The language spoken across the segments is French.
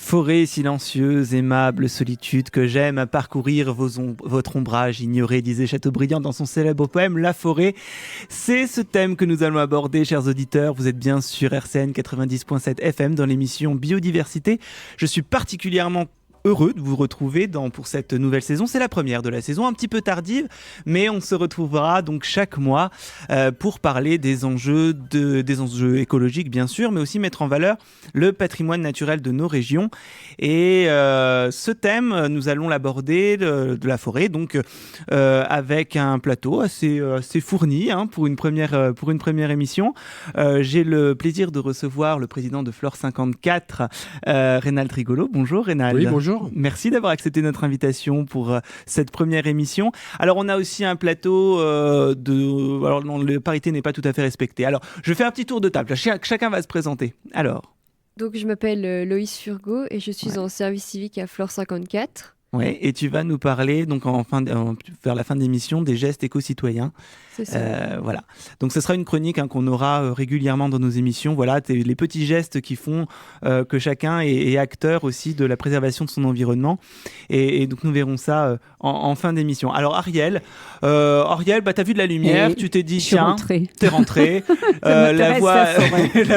Forêt silencieuse, aimable solitude que j'aime à parcourir votre ombrage ignoré, disait Chateaubriand dans son célèbre poème La forêt. C'est ce thème que nous allons aborder, chers auditeurs. Vous êtes bien sur RCN 90.7 FM dans l'émission Biodiversité. Je suis particulièrement heureux de vous retrouver pour cette nouvelle saison. C'est la première de la saison, un petit peu tardive, mais on se retrouvera donc chaque mois pour parler des enjeux écologiques, bien sûr, mais aussi mettre en valeur le patrimoine naturel de nos régions. Et ce thème, nous allons l'aborder de la forêt, donc avec un plateau assez fourni pour une première émission. J'ai le plaisir de recevoir le président de Flore 54, Reynald Rigolo. Bonjour Reynald. Oui, bonjour. Merci d'avoir accepté notre invitation pour cette première émission. Alors, on a aussi un plateau Alors, non, la parité n'est pas tout à fait respectée. Alors, je fais un petit tour de table. Chacun va se présenter. Alors. Donc, je m'appelle Loïs Furgo et je suis en service civique à Flore 54. Ouais, et tu vas nous parler, donc vers la fin de l'émission, des gestes éco-citoyens. C'est ça. Voilà. Donc, ce sera une chronique qu'on aura régulièrement dans nos émissions. Voilà, les petits gestes qui font que chacun est acteur aussi de la préservation de son environnement. Et donc, nous verrons ça en fin d'émission. Alors, Ariel, t'as vu de la lumière, tu t'es dit, tiens, t'es rentrée. La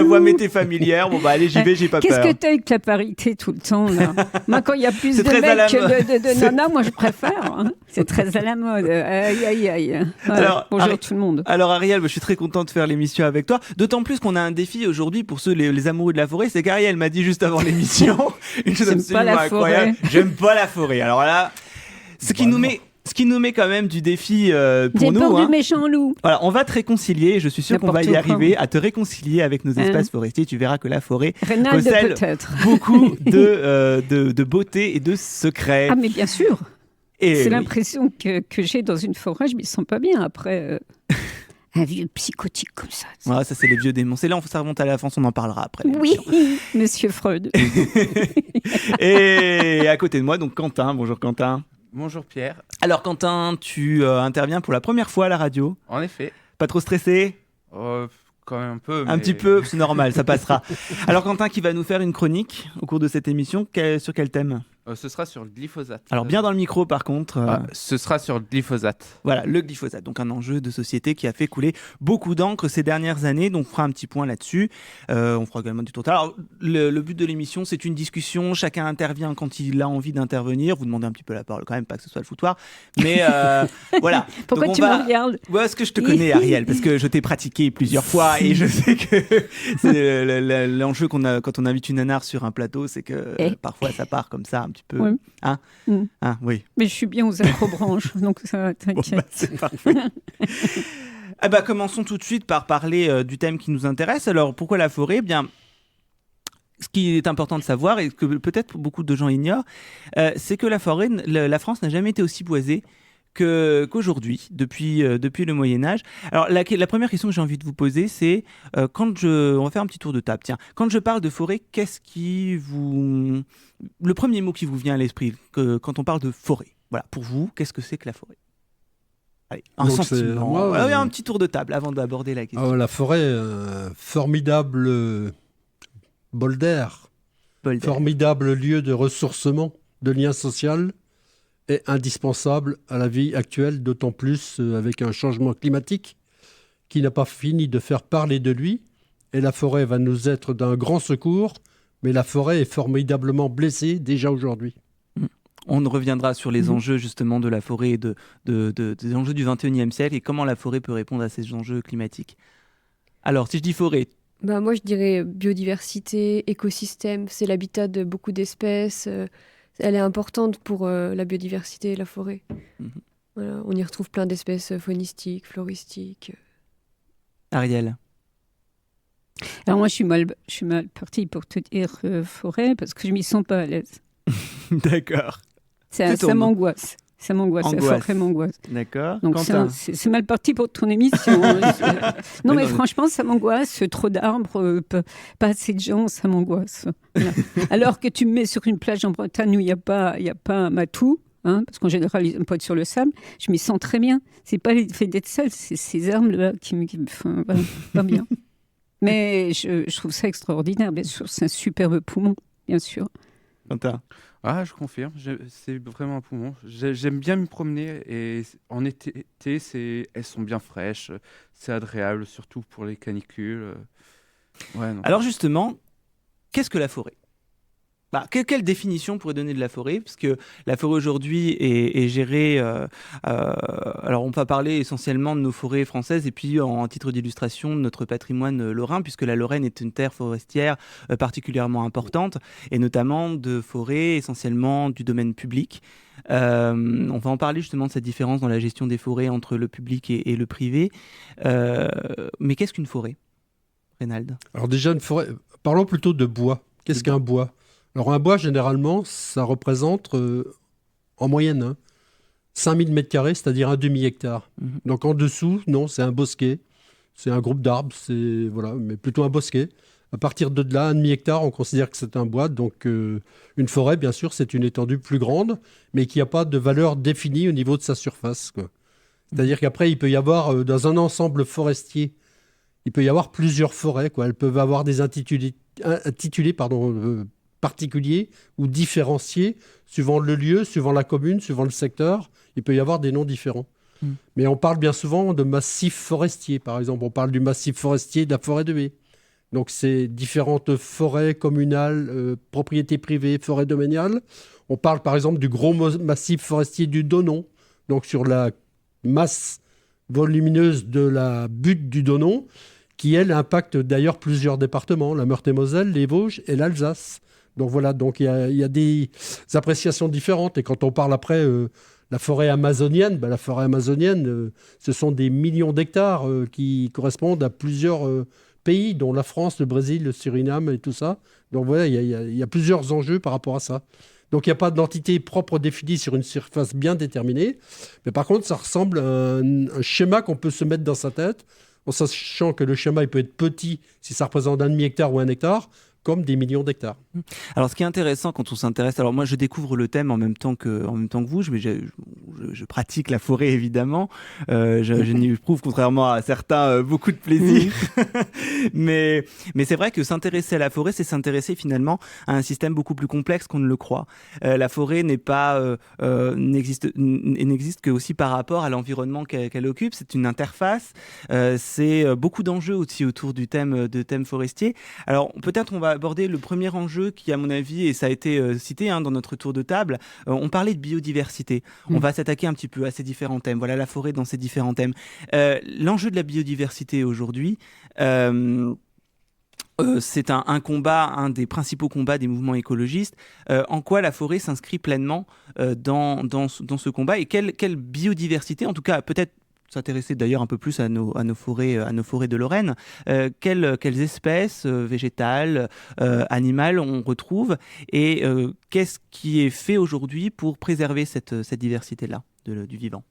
voix m'était familière. Bon, allez, j'y vais, j'ai pas peur. Qu'est-ce que t'as avec la parité tout le temps, là? Moi, quand il y a plus de mecs que de nanas, moi, je préfère. Hein. C'est très à la mode. Aïe, aïe, aïe. Voilà. Alors, bonjour tout le monde. Alors Ariel, je suis très content de faire l'émission avec toi. D'autant plus qu'on a un défi aujourd'hui pour les amoureux de la forêt. C'est qu'Ariel m'a dit juste avant l'émission une chose absolument incroyable. J'aime pas la forêt. Alors là, ce qui nous met quand même du défi pour nous. J'ai peur du méchant loup. Voilà, on va te réconcilier. Je suis sûr qu'on va y arriver à te réconcilier avec nos espaces forestiers. Tu verras que la forêt recèle beaucoup de beauté et de secrets. Ah mais bien sûr. C'est l'impression que j'ai dans une forêt. Je m'y sens pas bien après. Un vieux psychotique comme ça. Ouais, ça, c'est les vieux démons. C'est là, ça remonte à la France, on en parlera après. Oui, monsieur Freud. Et à côté de moi, donc Quentin. Bonjour Quentin. Bonjour Pierre. Alors Quentin, tu interviens pour la première fois à la radio. En effet. Pas trop stressé ? Quand même un peu. Un petit peu, c'est normal, ça passera. Alors Quentin qui va nous faire une chronique au cours de cette émission, sur quel thème ? Ce sera sur le glyphosate. Alors bien dans le micro par contre. Ce sera sur le glyphosate. Voilà, le glyphosate, donc un enjeu de société qui a fait couler beaucoup d'encre ces dernières années. Donc on fera un petit point là-dessus. On fera également du total. Alors le but de l'émission, c'est une discussion. Chacun intervient quand il a envie d'intervenir. Vous demandez un petit peu la parole quand même, pas que ce soit le foutoir. Mais voilà. Pourquoi donc, tu me regardes ? Ouais, parce que je te connais Ariel, parce que je t'ai pratiqué plusieurs fois et je sais que c'est l'enjeu quand on invite une nanar sur un plateau, c'est que parfois ça part comme ça un petit peu. Oui. Hein oui. Mais je suis bien aux acrobranches, donc ça t'inquiète. Bon, c'est parfait. Commençons tout de suite par parler du thème qui nous intéresse. Alors, pourquoi la forêt ? Eh bien, ce qui est important de savoir, et que peut-être beaucoup de gens ignorent, c'est que la forêt, la France n'a jamais été aussi boisée qu'aujourd'hui, depuis le Moyen-Âge. Alors, la première question que j'ai envie de vous poser, c'est, on va faire un petit tour de table. Tiens, quand je parle de forêt, le premier mot qui vous vient à l'esprit, quand on parle de forêt, voilà, pour vous, qu'est-ce que c'est que la forêt ? Allez, un sentiment. Un petit tour de table avant d'aborder la question. La forêt, formidable bol d'air, formidable lieu de ressourcement, de lien social, est indispensable à la vie actuelle, d'autant plus avec un changement climatique qui n'a pas fini de faire parler de lui. Et la forêt va nous être d'un grand secours, mais la forêt est formidablement blessée déjà aujourd'hui. On reviendra sur les enjeux justement de la forêt et des enjeux du 21e siècle et comment la forêt peut répondre à ces enjeux climatiques. Alors, si je dis forêt... Moi, je dirais biodiversité, écosystème. C'est l'habitat de beaucoup d'espèces. Elle est importante pour la biodiversité et la forêt. Voilà, on y retrouve plein d'espèces faunistiques, floristiques. Ariel. Alors moi, je suis mal partie pour te dire forêt parce que je m'y sens pas à l'aise. D'accord. Ça m'angoisse. Ça m'angoisse, la forêt m'angoisse. D'accord. Donc c'est mal parti pour ton émission. Non mais franchement, ça m'angoisse. Trop d'arbres, pas assez de gens, ça m'angoisse. Voilà. Alors que tu me mets sur une plage en Bretagne où il n'y a pas un matou, parce qu'en général, ils n'aiment pas être sur le sable, je m'y sens très bien. C'est pas l'effet d'être seul, c'est ces arbres-là qui me font pas bien. Mais je trouve ça extraordinaire, bien sûr. C'est un superbe poumon, bien sûr. Quentin. Ah, je confirme, c'est vraiment un poumon. J'aime bien me promener et en été, elles sont bien fraîches, c'est agréable, surtout pour les canicules. Ouais, non. Alors justement, qu'est-ce que la forêt ? Quelle définition pourrait donner de la forêt ? Parce que la forêt aujourd'hui est gérée. Alors, on va parler essentiellement de nos forêts françaises et puis, en titre d'illustration, de notre patrimoine lorrain, puisque la Lorraine est une terre forestière particulièrement importante, et notamment de forêts essentiellement du domaine public. On va en parler justement de cette différence dans la gestion des forêts entre le public et le privé. Mais qu'est-ce qu'une forêt, Reynald ? Alors déjà, une forêt, parlons plutôt de bois. Qu'est-ce qu'un bois ? Alors un bois, généralement, ça représente en moyenne 5000 m², c'est-à-dire un demi-hectare. Donc en dessous, non, c'est un bosquet, c'est un groupe d'arbres, mais plutôt un bosquet. À partir de là, un demi-hectare, on considère que c'est un bois. Donc une forêt, bien sûr, c'est une étendue plus grande, mais qui n'a pas de valeur définie au niveau de sa surface, quoi. C'est-à-dire qu'après, il peut y avoir, dans un ensemble forestier, il peut y avoir plusieurs forêts, quoi. Elles peuvent avoir des intitulés particuliers ou différenciés suivant le lieu, suivant la commune, suivant le secteur. Il peut y avoir des noms différents. Mais on parle bien souvent de massifs forestiers. Par exemple, on parle du massif forestier de la forêt de Haye. Donc, c'est différentes forêts communales, propriétés privées, forêts domaniales. On parle par exemple du gros massif forestier du Donon. Donc, sur la masse volumineuse de la butte du Donon, qui, elle, impacte d'ailleurs plusieurs départements, la Meurthe-et-Moselle, les Vosges et l'Alsace. Donc voilà, donc il y a des appréciations différentes. Et quand on parle après la forêt amazonienne, la forêt amazonienne, ce sont des millions d'hectares qui correspondent à plusieurs pays, dont la France, le Brésil, le Suriname et tout ça. Donc voilà, il y a plusieurs enjeux par rapport à ça. Donc il n'y a pas d'entité propre définie sur une surface bien déterminée. Mais par contre, ça ressemble à un schéma qu'on peut se mettre dans sa tête, en sachant que le schéma il peut être petit si ça représente un demi-hectare ou un hectare, comme des millions d'hectares. Alors, ce qui est intéressant quand on s'intéresse... Alors, moi, je découvre le thème en même temps que vous. Je pratique la forêt, évidemment. Je n'y éprouve, contrairement à certains, beaucoup de plaisir. mais c'est vrai que s'intéresser à la forêt, c'est s'intéresser finalement à un système beaucoup plus complexe qu'on ne le croit. La forêt n'existe que aussi par rapport à l'environnement qu'elle occupe. C'est une interface. C'est beaucoup d'enjeux aussi autour du thème forestier. Alors, peut-être on va aborder le premier enjeu qui, à mon avis, et ça a été cité dans notre tour de table, on parlait de biodiversité. On va s'attaquer un petit peu à ces différents thèmes. Voilà la forêt dans ces différents thèmes. L'enjeu de la biodiversité aujourd'hui, c'est un combat, un des principaux combats des mouvements écologistes. En quoi la forêt s'inscrit pleinement dans ce combat et quelle biodiversité, en tout cas peut-être s'intéresser d'ailleurs un peu plus à nos forêts de Lorraine. Quelles espèces végétales, animales on retrouve et qu'est-ce qui est fait aujourd'hui pour préserver cette diversité-là du vivant ?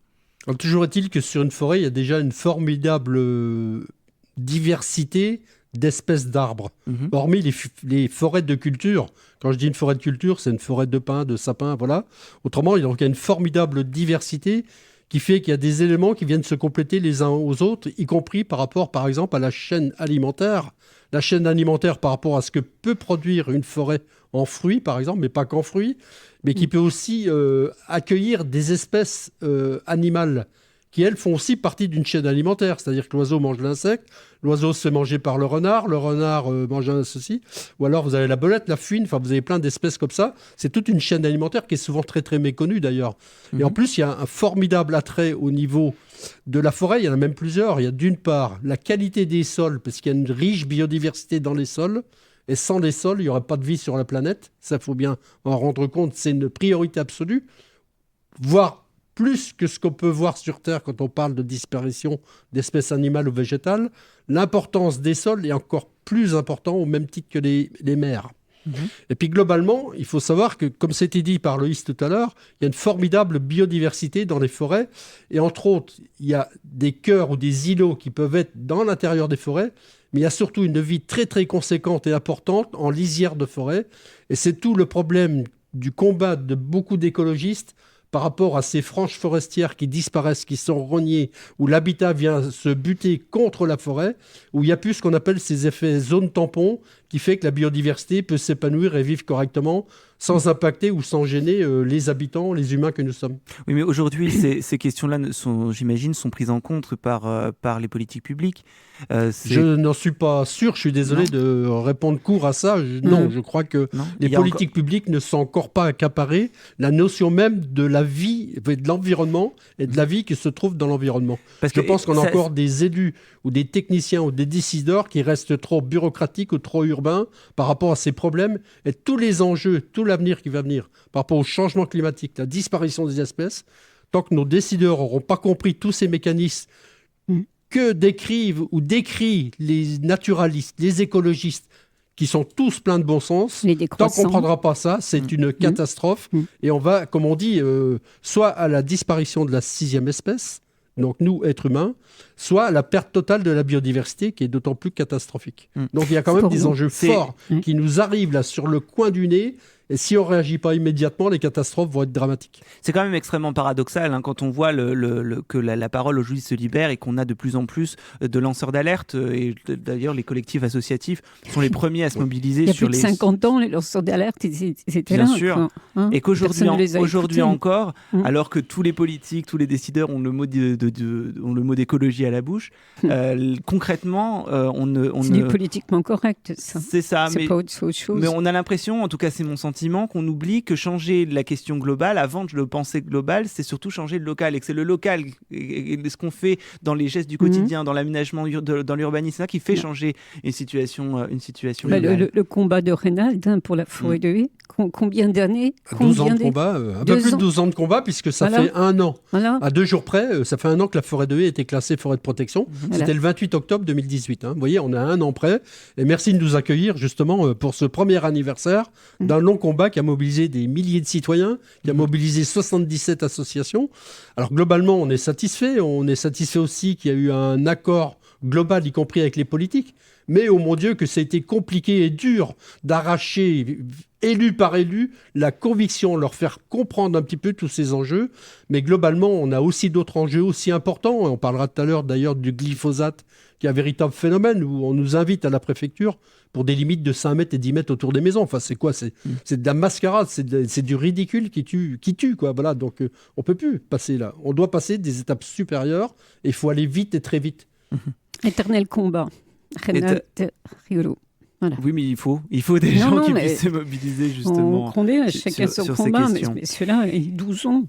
Alors, toujours est-il que sur une forêt, il y a déjà une formidable diversité d'espèces d'arbres. Hormis les forêts de culture. Quand je dis une forêt de culture, c'est une forêt de pins, de sapins, voilà. Autrement, il y a une formidable diversité qui fait qu'il y a des éléments qui viennent se compléter les uns aux autres, y compris par rapport, par exemple, à la chaîne alimentaire. La chaîne alimentaire par rapport à ce que peut produire une forêt en fruits, par exemple, mais pas qu'en fruits, mais qui peut aussi accueillir des espèces animales qui, elles, font aussi partie d'une chaîne alimentaire. C'est-à-dire que l'oiseau mange l'insecte, l'oiseau se fait manger par le renard mange ceci, ou alors vous avez la belette, la fouine, enfin vous avez plein d'espèces comme ça. C'est toute une chaîne alimentaire qui est souvent très très méconnue d'ailleurs. Et en plus, il y a un formidable attrait au niveau de la forêt, il y en a même plusieurs. Il y a d'une part la qualité des sols, parce qu'il y a une riche biodiversité dans les sols, et sans les sols, il n'y aurait pas de vie sur la planète. Ça, il faut bien en rendre compte, c'est une priorité absolue, voire plus que ce qu'on peut voir sur Terre quand on parle de disparition d'espèces animales ou végétales. L'importance des sols est encore plus importante au même titre que les mers. Et puis globalement, il faut savoir que, comme c'était dit par Loïs tout à l'heure, il y a une formidable biodiversité dans les forêts. Et entre autres, il y a des cœurs ou des îlots qui peuvent être dans l'intérieur des forêts, mais il y a surtout une vie très très conséquente et importante en lisière de forêt. Et c'est tout le problème du combat de beaucoup d'écologistes par rapport à ces franges forestières qui disparaissent, qui sont rognées, où l'habitat vient se buter contre la forêt, où il n'y a plus ce qu'on appelle ces effets zones tampons, qui fait que la biodiversité peut s'épanouir et vivre correctement sans impacter ou sans gêner les habitants, les humains que nous sommes. Oui, mais aujourd'hui, ces questions-là, j'imagine, sont prises en compte par les politiques publiques. Je n'en suis pas sûr, je suis désolé de répondre court à ça. Non, je crois que les politiques publiques ne sont encore pas accaparées la notion même de la vie, de l'environnement et de la vie qui se trouve dans l'environnement. Je pense qu'on a encore des élus ou des techniciens ou des décideurs qui restent trop bureaucratiques ou trop urbains par rapport à ces problèmes et tous les enjeux, tout l'avenir qui va venir par rapport au changement climatique, la disparition des espèces. Tant que nos décideurs n'auront pas compris tous ces mécanismes que décrivent ou décrient les naturalistes, les écologistes, qui sont tous pleins de bon sens, tant qu'on ne comprendra pas ça, c'est une catastrophe. Et on va, comme on dit, soit à la disparition de la 6e espèce, donc nous, êtres humains, soit à la perte totale de la biodiversité, qui est d'autant plus catastrophique. Donc il y a quand même des enjeux forts qui nous arrivent là sur le coin du nez. Et si on ne réagit pas immédiatement, les catastrophes vont être dramatiques. C'est quand même extrêmement paradoxal quand on voit que la parole aujourd'hui se libère et qu'on a de plus en plus de lanceurs d'alerte. Et d'ailleurs, les collectifs associatifs sont les premiers à se mobiliser sur les... Il y a plus de 50 ans, les lanceurs d'alerte, ils étaient là. Bien sûr. Et qu'aujourd'hui encore, alors que tous les politiques, tous les décideurs ont le mot d'écologie à la bouche, concrètement, c'est du politiquement correct, ça. C'est ça. C'est pas autre chose. Mais on a l'impression, en tout cas c'est mon sentiment, qu'on oublie que changer la question globale, avant de le penser global, c'est surtout changer le local, et que c'est le local, et ce qu'on fait dans les gestes du quotidien, dans l'aménagement, dans l'urbanisme, qui fait changer une situation globale. Le combat de Reynald pour la forêt de haie, combien d'années 12 ans de combat, un peu plus de 12 ans de combat, puisque ça fait un an. À 2 jours près, ça fait un an que la forêt de haie était classée forêt de protection. C'était le 28 octobre 2018. Vous voyez, on a un an près. Et merci de nous accueillir justement pour ce premier anniversaire d'un long combat qui a mobilisé des milliers de citoyens, qui a mobilisé 77 associations. Alors globalement, on est satisfait. On est satisfait aussi qu'il y a eu un accord global, y compris avec les politiques. Mais oh mon Dieu, que ça a été compliqué et dur d'arracher, élu par élu, la conviction, leur faire comprendre un petit peu tous ces enjeux. Mais globalement, on a aussi d'autres enjeux aussi importants. On parlera tout à l'heure d'ailleurs du glyphosate, qui est un véritable phénomène où on nous invite à la préfecture pour des limites de 5 mètres et 10 mètres autour des maisons. Enfin, c'est quoi ? C'est de la mascarade, c'est du ridicule qui tue, quoi. Voilà, donc on ne peut plus passer là. On doit passer des étapes supérieures et il faut aller vite et très vite. Éternel combat. Reynald Riolo. Voilà. Oui, mais il faut des gens qui puissent se mobiliser justement. On connaît chacun son combat, mais celui-là, il a 12 ans.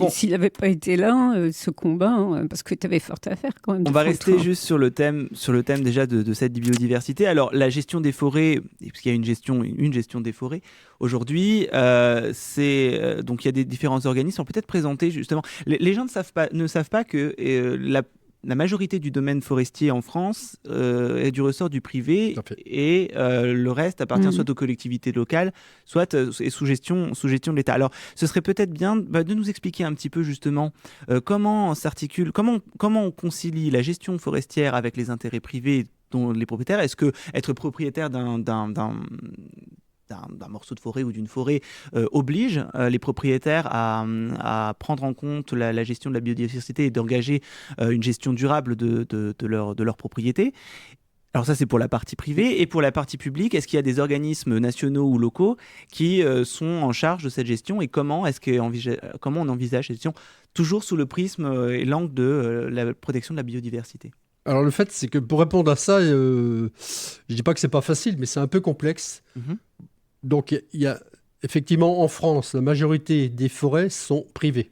S'il n'avait pas été là, ce combat, parce que tu avais fort à faire quand même. On va rester juste sur le thème déjà de cette biodiversité. Alors, la gestion des forêts, parce qu'il y a une gestion des forêts, aujourd'hui, donc il y a des différents organismes. On peut peut-être présenter justement. Les gens ne savent pas que la majorité du domaine forestier en France est du ressort du privé et le reste appartient soit aux collectivités locales, soit est sous gestion de l'État. Alors, ce serait peut-être bien de nous expliquer un petit peu justement comment on concilie la gestion forestière avec les intérêts privés dont les propriétaires. Est-ce que être propriétaire d'un morceau de forêt ou d'une forêt oblige les propriétaires à prendre en compte la gestion de la biodiversité et d'engager une gestion durable de leur propriété. Alors ça, c'est pour la partie privée. Et pour la partie publique, est-ce qu'il y a des organismes nationaux ou locaux qui sont en charge de cette gestion, et comment on envisage cette gestion, toujours sous le prisme et l'angle de la protection de la biodiversité? Alors le fait, c'est que pour répondre à ça, je dis pas que c'est pas facile, mais c'est un peu complexe. Donc il y a effectivement en France, la majorité des forêts sont privées.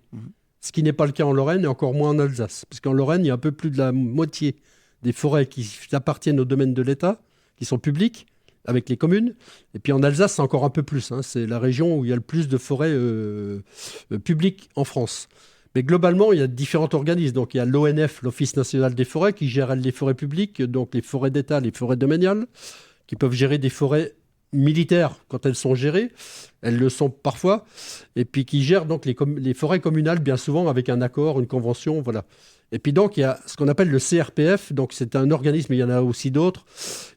Ce qui n'est pas le cas en Lorraine et encore moins en Alsace. Parce qu'en Lorraine, il y a un peu plus de la moitié des forêts qui appartiennent au domaine de l'État, qui sont publiques, avec les communes. Et puis en Alsace, c'est encore un peu plus. C'est la région où il y a le plus de forêts publiques en France. Mais globalement, il y a différents organismes. Donc il y a l'ONF, l'Office national des forêts, qui gère les forêts publiques, donc les forêts d'État, les forêts domaniales, qui peuvent gérer des forêts militaires quand elles sont gérées. Elles le sont parfois. Et puis qui gèrent donc les forêts communales, bien souvent, avec un accord, une convention, voilà. Et puis donc, il y a ce qu'on appelle le CRPF, donc c'est un organisme, il y en a aussi d'autres,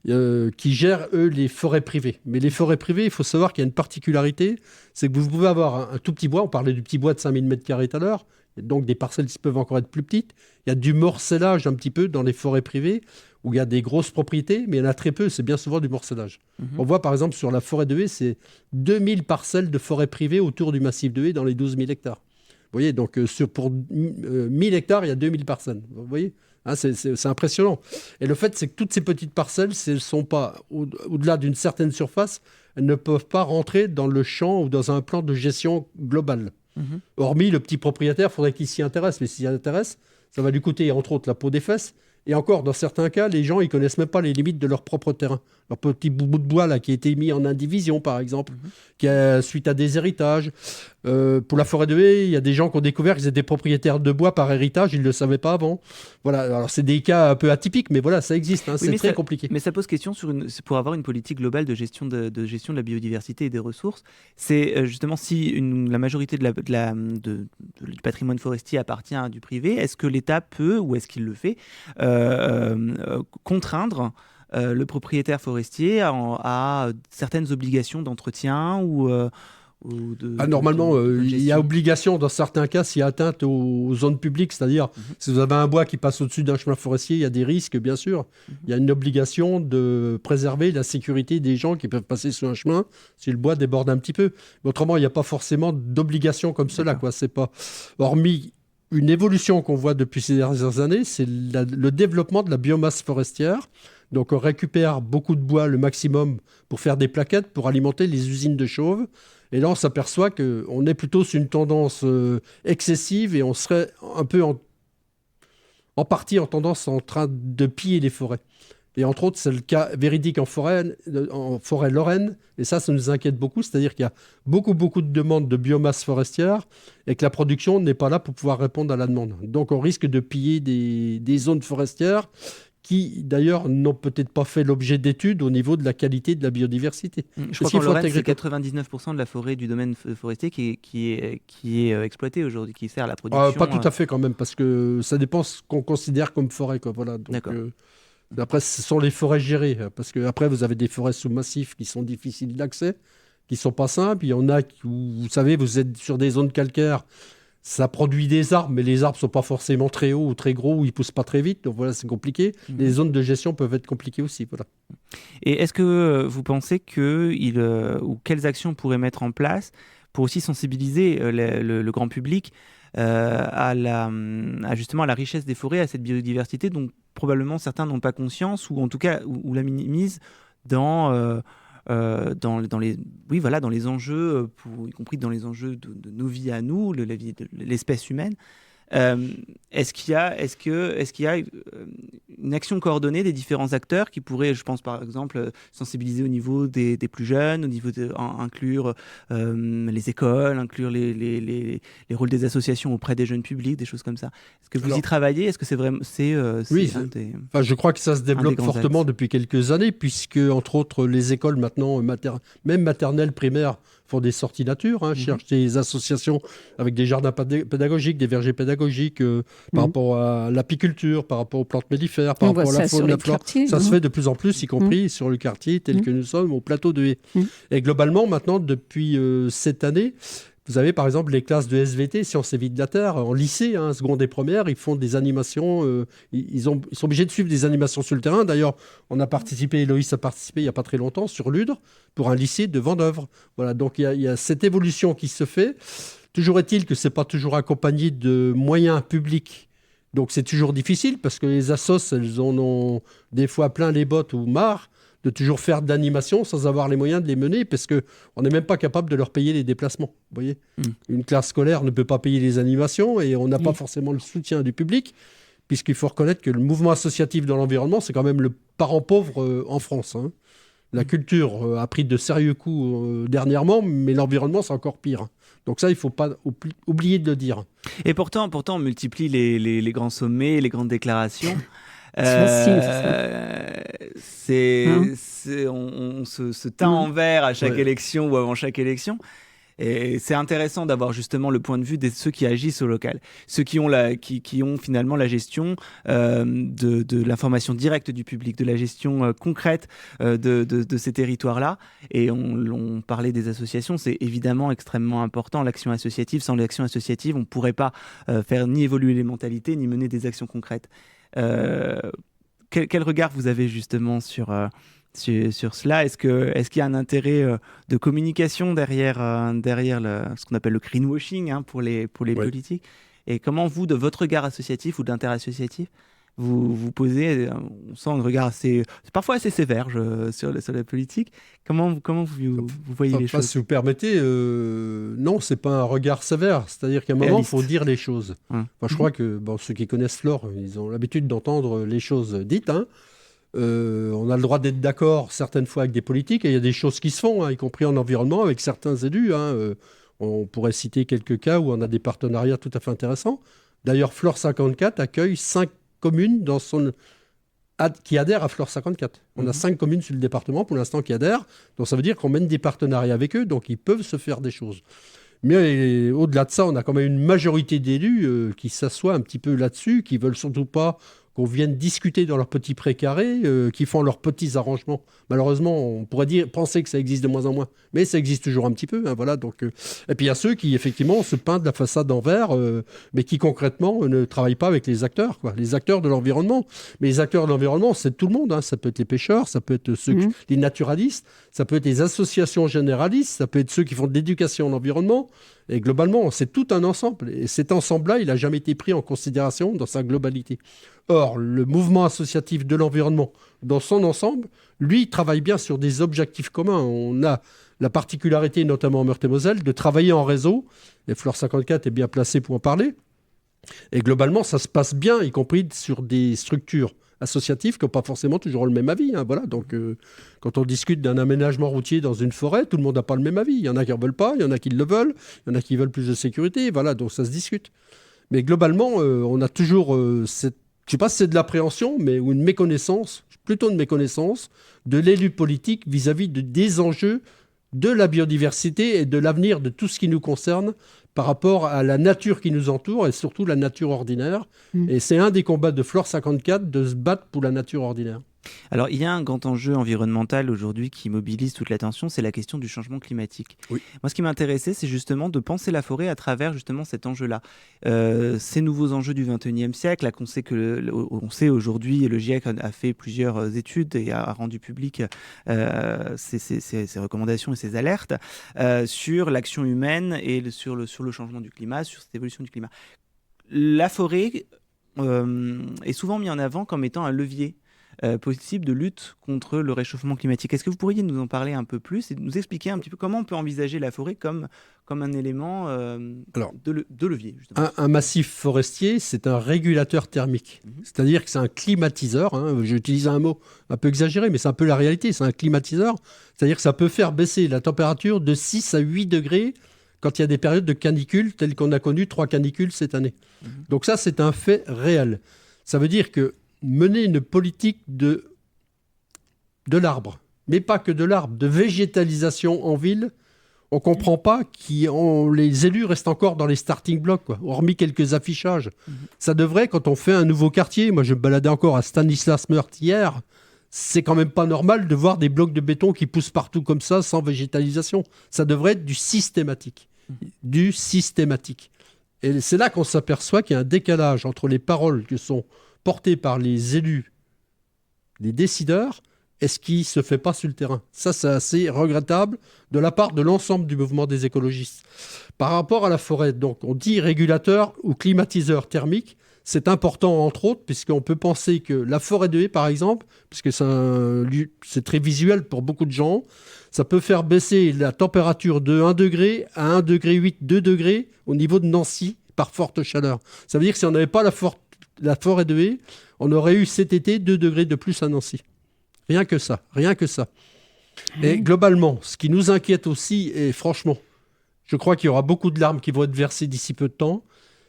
qui gèrent, eux, les forêts privées. Mais les forêts privées, il faut savoir qu'il y a une particularité, c'est que vous pouvez avoir un tout petit bois, on parlait du petit bois de 5000 m² tout à l'heure, donc des parcelles qui peuvent encore être plus petites. Il y a du morcellage un petit peu dans les forêts privées, où il y a des grosses propriétés, mais il y en a très peu, c'est bien souvent du morcellage. On voit par exemple sur la forêt de haie, c'est 2000 parcelles de forêt privée autour du massif de haie dans les 12 000 hectares. Vous voyez, donc pour 1000 hectares, il y a 2000 parcelles. Vous voyez, hein, c'est impressionnant. Et le fait, c'est que toutes ces petites parcelles, si elles ne sont pas au-delà d'une certaine surface, elles ne peuvent pas rentrer dans le champ ou dans un plan de gestion global. Hormis le petit propriétaire, il faudrait qu'il s'y intéresse. Mais s'il s'y intéresse, ça va lui coûter, entre autres, la peau des fesses. Et encore, dans certains cas, les gens, ils connaissent même pas les limites de leur propre terrain. Leur petit bout de bois là, qui a été mis en indivision, par exemple, qui a, suite à des héritages. Pour la forêt de haie, il y a des gens qui ont découvert qu'ils étaient propriétaires de bois par héritage, ils ne le savaient pas avant. Voilà, alors c'est des cas un peu atypiques, mais voilà, ça existe, hein, c'est très compliqué. Mais ça pose question pour avoir une politique globale de gestion de la biodiversité et des ressources. C'est justement si la majorité du patrimoine forestier appartient à du privé, est-ce que l'État peut, ou est-ce qu'il le fait, contraindre le propriétaire forestier à certaines obligations d'entretien ou normalement, il y a obligation dans certains cas s'il y a atteinte aux zones publiques, c'est-à-dire si vous avez un bois qui passe au-dessus d'un chemin forestier, il y a des risques, bien sûr. Il y a une obligation de préserver la sécurité des gens qui peuvent passer sur un chemin si le bois déborde un petit peu. Mais autrement, il n'y a pas forcément d'obligation comme cela, quoi. C'est pas... Hormis une évolution qu'on voit depuis ces dernières années, c'est le développement de la biomasse forestière. Donc on récupère beaucoup de bois, le maximum, pour faire des plaquettes, pour alimenter les usines de chauves. Et là, on s'aperçoit qu'on est plutôt sur une tendance excessive et on serait un peu en partie en tendance en train de piller les forêts. Et entre autres, c'est le cas véridique en forêt lorraine. Et ça nous inquiète beaucoup. C'est-à-dire qu'il y a beaucoup de demandes de biomasse forestière et que la production n'est pas là pour pouvoir répondre à la demande. Donc, on risque de piller des zones forestières qui, d'ailleurs, n'ont peut-être pas fait l'objet d'études au niveau de la qualité de la biodiversité. Je crois qu'en Lorraine, c'est 99% de la forêt du domaine forestier qui est exploitée aujourd'hui, qui sert à la production. Pas tout à fait quand même, parce que ça dépend ce qu'on considère comme forêt, quoi. Voilà. Donc, d'accord. Après, ce sont les forêts gérées, parce qu'après, vous avez des forêts sous massifs qui sont difficiles d'accès, qui ne sont pas simples. Il y en a où, vous savez, vous êtes sur des zones calcaires, ça produit des arbres, mais les arbres ne sont pas forcément très hauts ou très gros, ou ils ne poussent pas très vite. Donc voilà, c'est compliqué. Les zones de gestion peuvent être compliquées aussi. Voilà. Et est-ce que vous pensez ou quelles actions on pourrait mettre en place pour aussi sensibiliser le grand public justement à la richesse des forêts, à cette biodiversité dont probablement certains n'ont pas conscience, ou en tout cas ou la minimisent dans les enjeux, y compris dans les enjeux de nos vies à nous, la vie de l'espèce humaine. Est-ce qu'il y a une action coordonnée des différents acteurs qui pourraient, je pense par exemple, sensibiliser au niveau des plus jeunes, au niveau inclure les écoles, inclure les rôles des associations auprès des jeunes publics, des choses comme ça. Est-ce que vous y travaillez? Est-ce que c'est vraiment oui, je crois que ça se développe fortement depuis quelques années, puisque entre autres les écoles maintenant, même maternelles, primaires, font des sorties nature, cherchent des associations avec des jardins pédagogiques, des vergers pédagogiques par rapport à l'apiculture, par rapport aux plantes mellifères, par rapport à la faune, la flore. Ça se fait de plus en plus, y compris sur le quartier tel que nous sommes, au plateau de Haye. Et globalement, maintenant, depuis cette année, vous avez par exemple les classes de SVT, Sciences et Vie de la Terre, en lycée, seconde et première, ils font des animations, ils sont obligés de suivre des animations sur le terrain. D'ailleurs, Héloïse a participé il n'y a pas très longtemps sur l'Udre pour un lycée de Vendeuvre. Voilà, donc il y a cette évolution qui se fait. Toujours est-il que ce n'est pas toujours accompagné de moyens publics. Donc c'est toujours difficile parce que les assos, elles en ont des fois plein les bottes ou marre de toujours faire de l'animation sans avoir les moyens de les mener, parce qu'on n'est même pas capable de leur payer les déplacements. Vous voyez, une classe scolaire ne peut pas payer les animations et on n'a pas forcément le soutien du public, puisqu'il faut reconnaître que le mouvement associatif dans l'environnement, c'est quand même le parent pauvre en France. La culture a pris de sérieux coups dernièrement, mais l'environnement, c'est encore pire. Donc ça, il ne faut pas oublier de le dire. Et pourtant, on multiplie les grands sommets, les grandes déclarations. On se teint en vert à chaque élection ou avant chaque élection. Et c'est intéressant d'avoir justement le point de vue de ceux qui agissent au local, ceux qui ont finalement la gestion de l'information directe du public, de la gestion concrète de ces territoires-là. Et on parlait des associations, c'est évidemment extrêmement important, l'action associative. Sans l'action associative, on ne pourrait pas faire ni évoluer les mentalités, ni mener des actions concrètes. Quel regard vous avez justement sur cela? Est-ce qu'il y a un intérêt de communication derrière ce qu'on appelle le greenwashing pour les politiques? Et comment vous, de votre regard associatif ou d'interassociatif, vous posez, on sent un regard parfois assez sévère sur la politique. Comment vous voyez les choses? Si vous permettez, non, c'est pas un regard sévère. C'est-à-dire qu'à un moment, il faut dire les choses. Je crois que ceux qui connaissent Flore, ils ont l'habitude d'entendre les choses dites. On a le droit d'être d'accord certaines fois avec des politiques, et il y a des choses qui se font, y compris en environnement, avec certains élus. On pourrait citer quelques cas où on a des partenariats tout à fait intéressants. D'ailleurs, Flore 54 accueille 5 communes qui adhèrent à Flore 54. On a 5 communes sur le département pour l'instant qui adhèrent, donc ça veut dire qu'on mène des partenariats avec eux, donc ils peuvent se faire des choses. Mais au-delà de ça, on a quand même une majorité d'élus qui s'assoient un petit peu là-dessus, qui veulent surtout pas qu'on vienne discuter dans leurs petits précarés, qui font leurs petits arrangements. Malheureusement, on pourrait penser que ça existe de moins en moins, mais ça existe toujours un petit peu. Voilà, donc, et puis il y a ceux qui, effectivement, se peignent la façade en vert, mais qui, concrètement, ne travaillent pas avec les acteurs, les acteurs de l'environnement. Mais les acteurs de l'environnement, c'est tout le monde. Ça peut être les pêcheurs, ça peut être les naturalistes, ça peut être les associations généralistes, ça peut être ceux qui font de l'éducation en environnement. Et globalement, c'est tout un ensemble. Et cet ensemble-là, il n'a jamais été pris en considération dans sa globalité. Or, le mouvement associatif de l'environnement, dans son ensemble, lui, travaille bien sur des objectifs communs. On a la particularité, notamment en Meurthe-et-Moselle, de travailler en réseau. Et Flore 54 est bien placé pour en parler. Et globalement, ça se passe bien, y compris sur des structures associatives qui n'ont pas forcément toujours le même avis. Voilà. Donc, quand on discute d'un aménagement routier dans une forêt, tout le monde n'a pas le même avis. Il y en a qui n'en veulent pas, il y en a qui le veulent, il y en a qui veulent plus de sécurité. Voilà, donc ça se discute. Mais globalement, on a toujours cette... Je ne sais pas si c'est de l'appréhension, ou une méconnaissance, plutôt une méconnaissance de l'élu politique vis-à-vis des enjeux de la biodiversité et de l'avenir de tout ce qui nous concerne par rapport à la nature qui nous entoure et surtout la nature ordinaire. Et c'est un des combats de Flore 54 de se battre pour la nature ordinaire. Alors, il y a un grand enjeu environnemental aujourd'hui qui mobilise toute l'attention, c'est la question du changement climatique. Oui. Moi, ce qui m'intéressait, c'est justement de penser la forêt à travers justement cet enjeu-là. Ces nouveaux enjeux du XXIe siècle, on sait aujourd'hui, le GIEC a fait plusieurs études et a rendu public ses recommandations et ses alertes sur l'action humaine et sur le changement du climat, sur cette évolution du climat. La forêt est souvent mise en avant comme étant un levier possible de lutte contre le réchauffement climatique. Est-ce que vous pourriez nous en parler un peu plus et nous expliquer un petit peu comment on peut envisager la forêt comme un élément de levier justement. Un massif forestier, c'est un régulateur thermique. C'est-à-dire que c'est un climatiseur. J'utilise un mot un peu exagéré, mais c'est un peu la réalité. C'est un climatiseur. C'est-à-dire que ça peut faire baisser la température de 6 à 8 degrés quand il y a des périodes de canicule, telles qu'on a connu 3 canicules cette année. Donc ça, c'est un fait réel. Ça veut dire que mener une politique de l'arbre, mais pas que de l'arbre, de végétalisation en ville, on ne comprend pas les élus restent encore dans les starting blocks, hormis quelques affichages. Ça devrait, quand on fait un nouveau quartier, moi je me baladais encore à Stanislas-Meurthe hier, c'est quand même pas normal de voir des blocs de béton qui poussent partout comme ça, sans végétalisation. Ça devrait être du systématique. Du systématique. Et c'est là qu'on s'aperçoit qu'il y a un décalage entre les paroles qui sont porté par les élus, les décideurs, et ce qui ne se fait pas sur le terrain. Ça, c'est assez regrettable de la part de l'ensemble du mouvement des écologistes. Par rapport à la forêt, donc, on dit régulateur ou climatiseur thermique. C'est important, entre autres, puisqu'on peut penser que la forêt de haies, par exemple, puisque c'est très visuel pour beaucoup de gens, ça peut faire baisser la température de 1 degré à 1,8 degré, 2 degrés au niveau de Nancy par forte chaleur. Ça veut dire que si on n'avait pas la forêt de haies, on aurait eu cet été 2 degrés de plus à Nancy. Rien que ça. Et globalement, ce qui nous inquiète aussi, et franchement, je crois qu'il y aura beaucoup de larmes qui vont être versées d'ici peu de temps,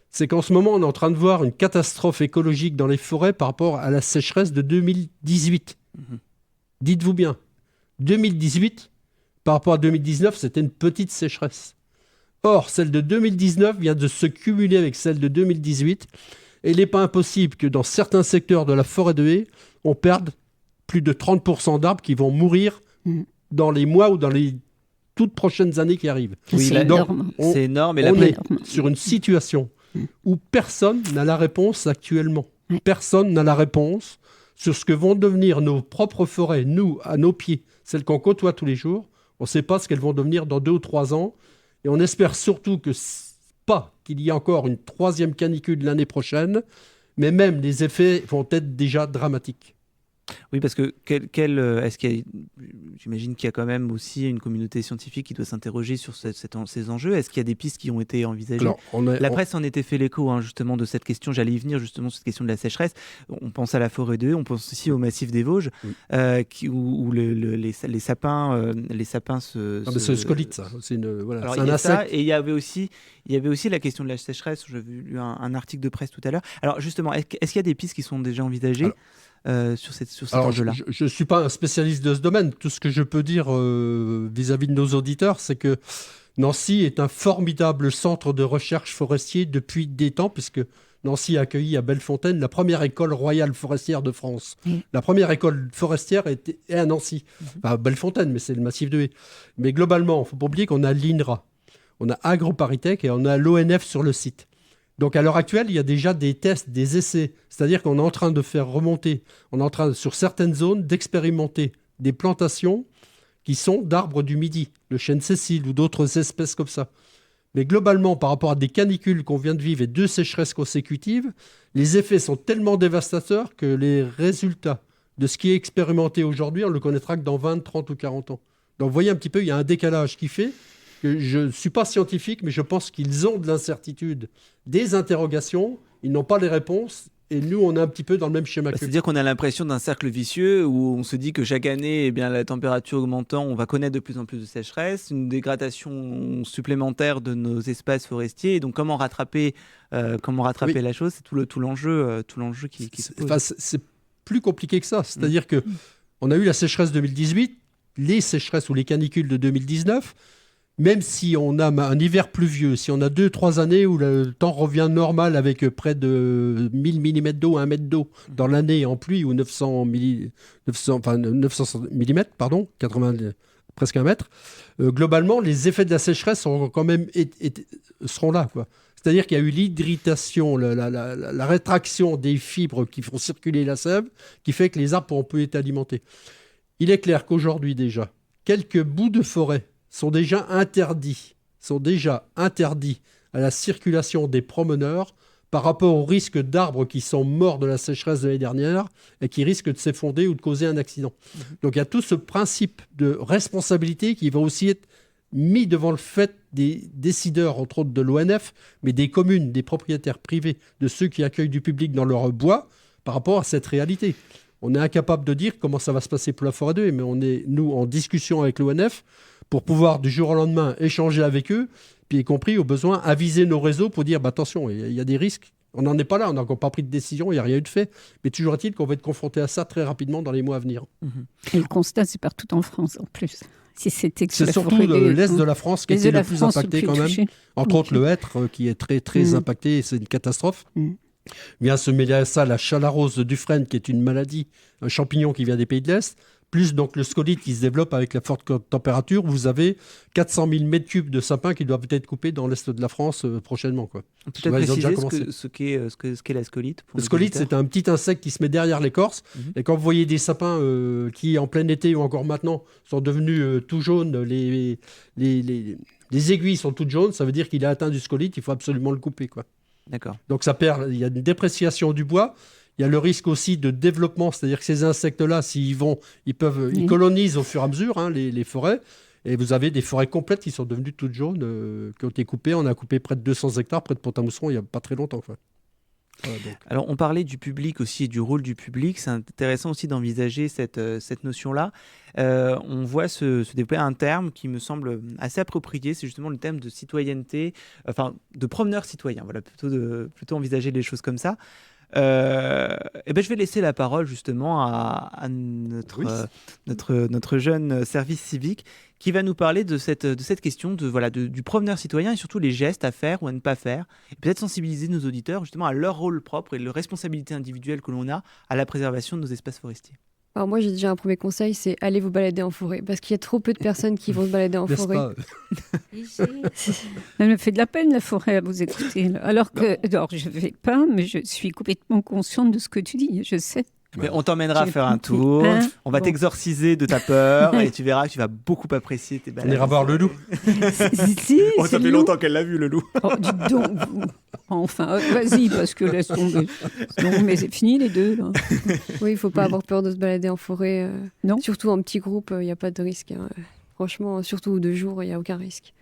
c'est qu'en ce moment, on est en train de voir une catastrophe écologique dans les forêts par rapport à la sécheresse de 2018. Dites-vous bien, 2018, par rapport à 2019, c'était une petite sécheresse. Or, celle de 2019 vient de se cumuler avec celle de 2018. Et il n'est pas impossible que dans certains secteurs de la forêt de haies, on perde plus de 30% d'arbres qui vont mourir dans les mois ou dans les toutes prochaines années qui arrivent. Oui, c'est énorme. C'est énorme. On est sur une situation où personne n'a la réponse actuellement. Personne n'a la réponse sur ce que vont devenir nos propres forêts, nous, à nos pieds, celles qu'on côtoie tous les jours. On ne sait pas ce qu'elles vont devenir dans 2 ou 3 ans. Et on espère surtout qu'il y ait encore une 3e canicule l'année prochaine, mais même les effets vont être déjà dramatiques. Oui, parce que j'imagine qu'il y a quand même aussi une communauté scientifique qui doit s'interroger sur ces enjeux. Est-ce qu'il y a des pistes qui ont été envisagées ? Alors, la presse en était fait l'écho, justement, de cette question. J'allais y venir, justement, sur cette question de la sécheresse. On pense à la forêt de haies, on pense aussi au massif des Vosges, où les sapins se... C'est le scolyte, ça. C'est un insecte. Et il y avait aussi la question de la sécheresse. J'ai lu un article de presse tout à l'heure. Alors, justement, est-ce qu'il y a des pistes qui sont déjà envisagées sur cet enjeu-là? Je ne suis pas un spécialiste de ce domaine. Tout ce que je peux dire vis-à-vis de nos auditeurs, c'est que Nancy est un formidable centre de recherche forestier depuis des temps, puisque Nancy a accueilli à Bellefontaine la première école royale forestière de France. La première école forestière est à Nancy. Enfin, à Bellefontaine, mais c'est le massif de haies. Mais globalement, il ne faut pas oublier qu'on a l'INRA, on a AgroParisTech et on a l'ONF sur le site. Donc à l'heure actuelle, il y a déjà des tests, des essais. C'est-à-dire qu'on est en train de faire remonter, on est en train, sur certaines zones, d'expérimenter des plantations qui sont d'arbres du Midi, le chêne Cécile ou d'autres espèces comme ça. Mais globalement, par rapport à des canicules qu'on vient de vivre et 2 sécheresses consécutives, les effets sont tellement dévastateurs que les résultats de ce qui est expérimenté aujourd'hui, on le connaîtra que dans 20, 30 ou 40 ans. Donc vous voyez un petit peu, il y a un décalage qui fait que je ne suis pas scientifique, mais je pense qu'ils ont de l'incertitude, des interrogations, ils n'ont pas les réponses, et nous, on est un petit peu dans le même schéma. C'est-à-dire qu'on a l'impression d'un cercle vicieux où on se dit que chaque année, la température augmentant, on va connaître de plus en plus de sécheresse, une dégradation supplémentaire de nos espaces forestiers, et donc comment rattraper la chose, c'est tout l'enjeu qui se pose. C'est plus compliqué que ça, c'est-à-dire que on a eu la sécheresse 2018, les sécheresses ou les canicules de 2019. Même si on a un hiver pluvieux, si on a 2-3 années où le temps revient normal avec près de 1000 mm d'eau, 1 mètre d'eau dans l'année en pluie, ou 900 mm, presque 1 mètre, globalement, les effets de la sécheresse seront quand même seront là, quoi. C'est-à-dire qu'il y a eu l'hydritation, la rétraction des fibres qui font circuler la sève, qui fait que les arbres pourront plus être alimentés. Il est clair qu'aujourd'hui déjà, quelques bouts de forêt sont déjà interdits à la circulation des promeneurs par rapport au risque d'arbres qui sont morts de la sécheresse de l'année dernière et qui risquent de s'effondrer ou de causer un accident. Donc il y a tout ce principe de responsabilité qui va aussi être mis devant le fait des décideurs, entre autres de l'ONF, mais des communes, des propriétaires privés, de ceux qui accueillent du public dans leur bois, par rapport à cette réalité. On est incapable de dire comment ça va se passer pour la forêt de haies, mais on est, nous, en discussion avec l'ONF pour pouvoir, du jour au lendemain, échanger avec eux, puis y compris, au besoin, aviser nos réseaux pour dire attention, il y a des risques. On n'en est pas là, on n'a encore pas pris de décision, il n'y a rien eu de fait. Mais toujours est-il qu'on va être confronté à ça très rapidement dans les mois à venir. Et le constat, c'est partout en France, en plus. C'est surtout l'Est de la France qui était le plus impacté quand même. Entre autres, le hêtre, qui est très, très impacté, c'est une catastrophe. Vient se mêler à ça la chalarose de Dufresne, qui est une maladie, un champignon qui vient des pays de l'Est, plus donc le scolyte qui se développe avec la forte température. Vous avez 400 000 mètres cubes de sapins qui doivent être coupés dans l'Est de la France prochainement, quoi. Peut-être préciser ce qu'est la scolyte. Le scolyte, c'est un petit insecte qui se met derrière l'écorce. Et quand vous voyez des sapins qui, en plein été ou encore maintenant, sont devenus tout jaunes, les aiguilles sont toutes jaunes, ça veut dire qu'il a atteint du scolyte, il faut absolument le couper, quoi. D'accord. Donc ça perd, il y a une dépréciation du bois. Il y a le risque aussi de développement, c'est-à-dire que ces insectes-là, s'ils vont, ils colonisent au fur et à mesure les forêts. Et vous avez des forêts complètes qui sont devenues toutes jaunes, qui ont été coupées. On a coupé près de 200 hectares près de Pont-à-Mousson il n'y a pas très longtemps, quoi. Voilà, donc. Alors on parlait du public aussi et du rôle du public. C'est intéressant aussi d'envisager cette notion-là. On voit se déployer un terme qui me semble assez approprié. C'est justement le terme de citoyenneté, enfin de promeneur citoyen. Voilà, plutôt envisager les choses comme ça. Je vais laisser la parole justement à notre jeune service civique qui va nous parler de cette question du promeneur citoyen et surtout les gestes à faire ou à ne pas faire, et peut-être sensibiliser nos auditeurs justement à leur rôle propre et leur responsabilité individuelle que l'on a à la préservation de nos espaces forestiers. Alors moi, j'ai déjà un premier conseil, c'est allez vous balader en forêt, parce qu'il y a trop peu de personnes qui vont se balader en forêt. Elle me fait de la peine, la forêt, à vous écouter. Alors je ne vais pas, mais je suis complètement consciente de ce que tu dis, je sais. Mais on t'emmènera faire un tour, on va t'exorciser de ta peur et tu verras que tu vas beaucoup apprécier tes balades. On ira voir le loup. Ça fait longtemps qu'elle l'a vu, le loup. Oh, dites donc. Enfin, vas-y, parce que laisse tomber. Non, mais c'est fini les deux. Là. Oui, il ne faut pas avoir peur de se balader en forêt. Non. Surtout en petit groupe, il n'y a pas de risque. Hein. Franchement, surtout de jour, il n'y a aucun risque.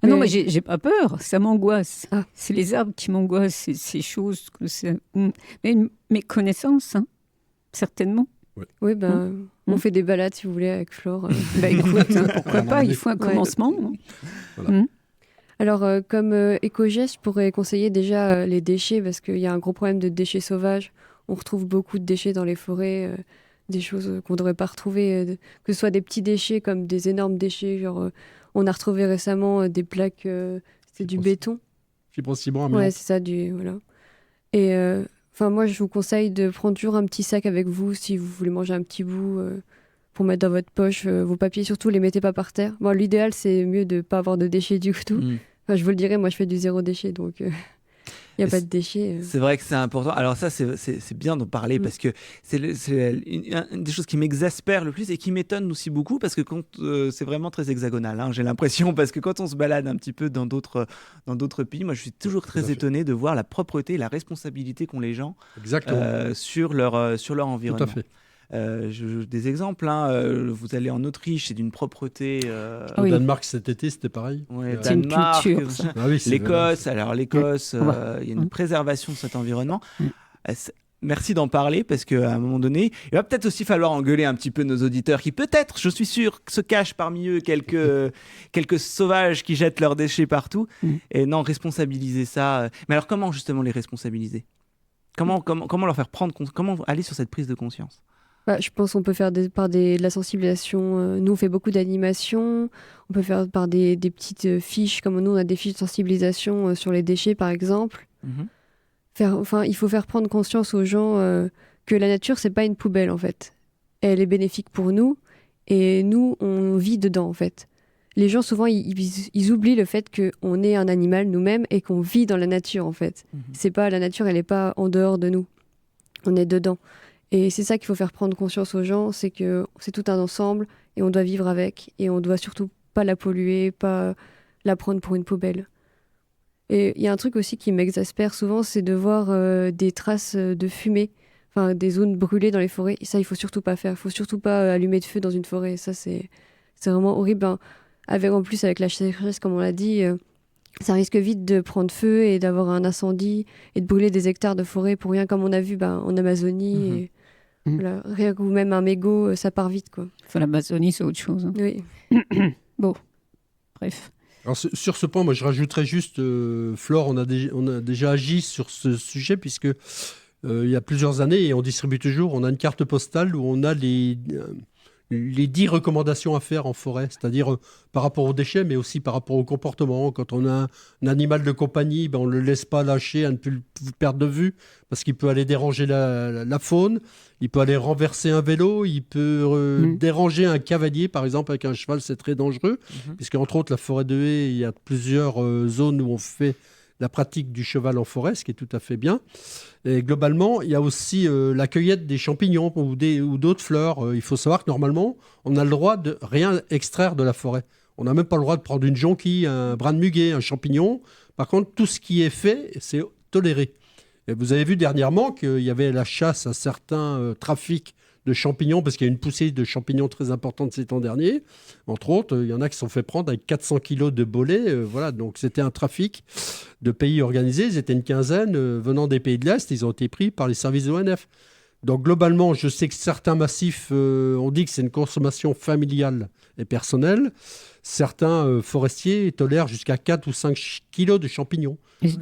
Ah non, mais j'ai pas peur, ça m'angoisse. Ah. C'est les arbres qui m'angoissent, ces choses. Mais mes connaissances, hein. Certainement. Oui, on fait des balades si vous voulez avec Flore. Écoute, pourquoi pas, il faut un commencement. Voilà. Alors, comme éco-geste, je pourrais conseiller déjà les déchets parce qu'il y a un gros problème de déchets sauvages. On retrouve beaucoup de déchets dans les forêts, des choses qu'on ne devrait pas retrouver, que ce soit des petits déchets comme des énormes déchets. Genre, on a retrouvé récemment des plaques, c'est du béton. Fibrociment, ouais, c'est ça, voilà. Et moi, je vous conseille de prendre toujours un petit sac avec vous si vous voulez manger un petit bout pour mettre dans votre poche. Vos papiers, surtout, les mettez pas par terre. Bon, l'idéal, c'est mieux de ne pas avoir de déchets du tout. Enfin, je vous le dirai, moi, je fais du zéro déchet, donc il n'y a pas de déchets. C'est vrai que c'est important. Alors ça, c'est bien d'en parler parce que c'est une des choses qui m'exaspère le plus et qui m'étonne aussi beaucoup parce que c'est vraiment très hexagonal, hein, j'ai l'impression, parce que quand on se balade un petit peu dans d'autres pays, moi je suis toujours très étonné de voir la propreté et la responsabilité qu'ont les gens sur leur environnement. Tout à fait. Des exemples, vous allez en Autriche, c'est d'une propreté. Au Danemark cet été, c'était pareil. Ouais, c'est une culture. L'Écosse, il y a une préservation de cet environnement. Merci d'en parler parce qu'à un moment donné, il va peut-être aussi falloir engueuler un petit peu nos auditeurs qui peut-être, je suis sûr, se cachent parmi eux quelques sauvages qui jettent leurs déchets partout. Et non, responsabiliser ça. Mais alors comment justement les responsabiliser ? Comment leur faire prendre compte ? Comment aller sur cette prise de conscience ? Je pense qu'on peut faire de la sensibilisation. Nous, on fait beaucoup d'animation. On peut faire par des petites fiches, comme nous, on a des fiches de sensibilisation sur les déchets, par exemple. Il faut faire prendre conscience aux gens que la nature, c'est pas une poubelle, en fait. Elle est bénéfique pour nous, et nous, on vit dedans, en fait. Les gens, souvent, ils oublient le fait qu'on est un animal nous-mêmes et qu'on vit dans la nature, en fait. C'est pas, la nature, elle n'est pas en dehors de nous. On est dedans. Et c'est ça qu'il faut faire prendre conscience aux gens, c'est que c'est tout un ensemble et on doit vivre avec et on doit surtout pas la polluer, pas la prendre pour une poubelle. Et il y a un truc aussi qui m'exaspère souvent, c'est de voir des traces de fumée, des zones brûlées dans les forêts. Et ça, il faut surtout pas faire. Il faut surtout pas allumer de feu dans une forêt. Ça, c'est vraiment horrible. En plus, avec la sécheresse, comme on l'a dit, ça risque vite de prendre feu et d'avoir un incendie et de brûler des hectares de forêt pour rien, comme on a vu en Amazonie. Voilà, rien que même un mégot, ça part vite, quoi. L'Amazonie, c'est autre chose. Hein. Oui. Bon, bref. Alors, sur ce point, moi, je rajouterais juste, Flore, on a déjà agi sur ce sujet, puisque il y a plusieurs années, et on distribue toujours, on a une carte postale où on a les 10 recommandations à faire en forêt, c'est-à-dire par rapport aux déchets, mais aussi par rapport au comportement. Quand on a un animal de compagnie, on ne le laisse pas lâcher à ne plus le perdre de vue, parce qu'il peut aller déranger la faune, il peut aller renverser un vélo, il peut déranger un cavalier, par exemple, avec un cheval, c'est très dangereux, puisque entre autres, la forêt de haie, il y a plusieurs zones où on fait la pratique du cheval en forêt, ce qui est tout à fait bien. Et globalement, il y a aussi la cueillette des champignons ou d'autres fleurs. Il faut savoir que normalement, on a le droit de rien extraire de la forêt. On n'a même pas le droit de prendre une jonquille, un brin de muguet, un champignon. Par contre, tout ce qui est fait, c'est toléré. Et vous avez vu dernièrement qu'il y avait la chasse à certains trafics de champignons, parce qu'il y a une poussée de champignons très importante ces temps derniers. Entre autres, il y en a qui se sont fait prendre avec 400 kilos de bolets. Voilà, donc c'était un trafic de pays organisés. Ils étaient une quinzaine venant des pays de l'Est. Ils ont été pris par les services de l'ONF. Donc globalement, je sais que certains massifs, on dit que c'est une consommation familiale et personnelle. Certains forestiers tolèrent jusqu'à 4 ou 5 kilos de champignons.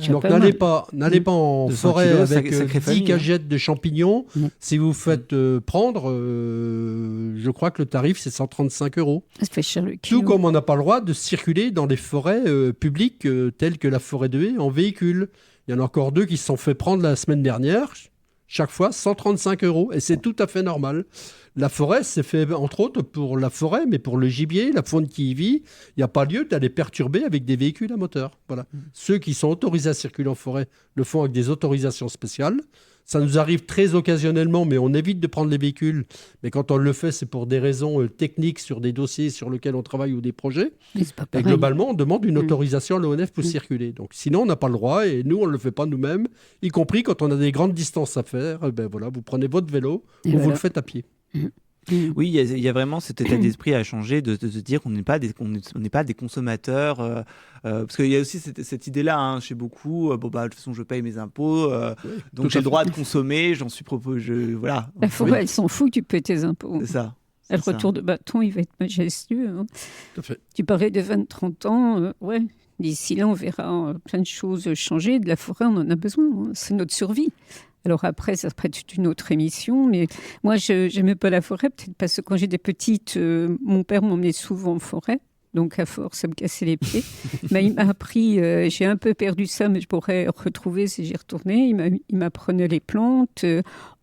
Donc n'allez pas en forêt avec 10 cagettes de champignons. Si vous faites prendre, je crois que le tarif c'est 135 €. Ça fait cher le kilo. Tout comme on n'a pas le droit de circuler dans des forêts publiques telles que la forêt de Haye en véhicule. Il y en a encore 2 qui se sont fait prendre la semaine dernière. Chaque fois, 135 €. Et c'est tout à fait normal. La forêt, c'est fait entre autres pour la forêt, mais pour le gibier, la faune qui y vit, il n'y a pas lieu d'aller perturber avec des véhicules à moteur. Voilà. Ceux qui sont autorisés à circuler en forêt le font avec des autorisations spéciales. Ça nous arrive très occasionnellement, mais on évite de prendre les véhicules. Mais quand on le fait, c'est pour des raisons techniques sur des dossiers sur lesquels on travaille ou des projets. Et globalement, on demande une autorisation à l'ONF pour circuler. Donc, sinon, on n'a pas le droit et nous, on ne le fait pas nous-mêmes, y compris quand on a des grandes distances à faire. Ben voilà, vous prenez votre vélo ou vous le faites à pied. Oui, il y a vraiment cet état d'esprit à changer, de se dire qu'on n'est pas des consommateurs. Parce qu'il y a aussi cette idée-là chez beaucoup. De toute façon, je paye mes impôts, donc j'ai le droit de consommer. J'en suis voilà. La forêt, elle s'en fout, tu paies tes impôts. C'est ça. Le retour de bâton, il va être majestueux. Hein. Tout à fait. Tu parlais de 20-30 ans. Ouais. D'ici là, on verra plein de choses changer. De la forêt, on en a besoin. Hein. C'est notre survie. Alors après, ça serait toute une autre émission, mais moi, je n'aimais pas la forêt, peut-être parce que quand j'étais petite, mon père m'emmenait souvent en forêt, donc à force, ça me cassait les pieds. Mais il m'a appris, j'ai un peu perdu ça, mais je pourrais retrouver si j'y retournais. Il m'apprenait les plantes,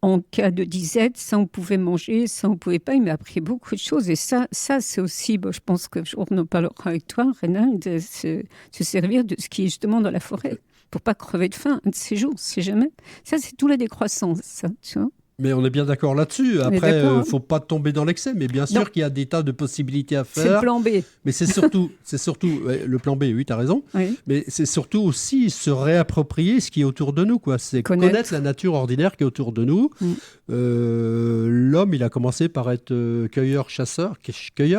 en cas de disette, ça on pouvait manger, ça on pouvait pas. Il m'a appris beaucoup de choses, et ça c'est aussi, je pense que on en parlera avec toi, Reynald, de se servir de ce qui est justement dans la forêt. Pour pas crever de faim un de ces jours, c'est jamais. Ça, c'est tout la décroissance, ça, tu vois. Mais on est bien d'accord là-dessus. Après, il ne faut pas tomber dans l'excès. Mais bien sûr qu'il y a des tas de possibilités à faire. C'est le plan B. Mais c'est surtout le plan B, oui, tu as raison. Oui. Mais c'est surtout aussi se réapproprier ce qui est autour de nous, quoi. C'est connaître la nature ordinaire qui est autour de nous. L'homme, il a commencé par être cueilleur,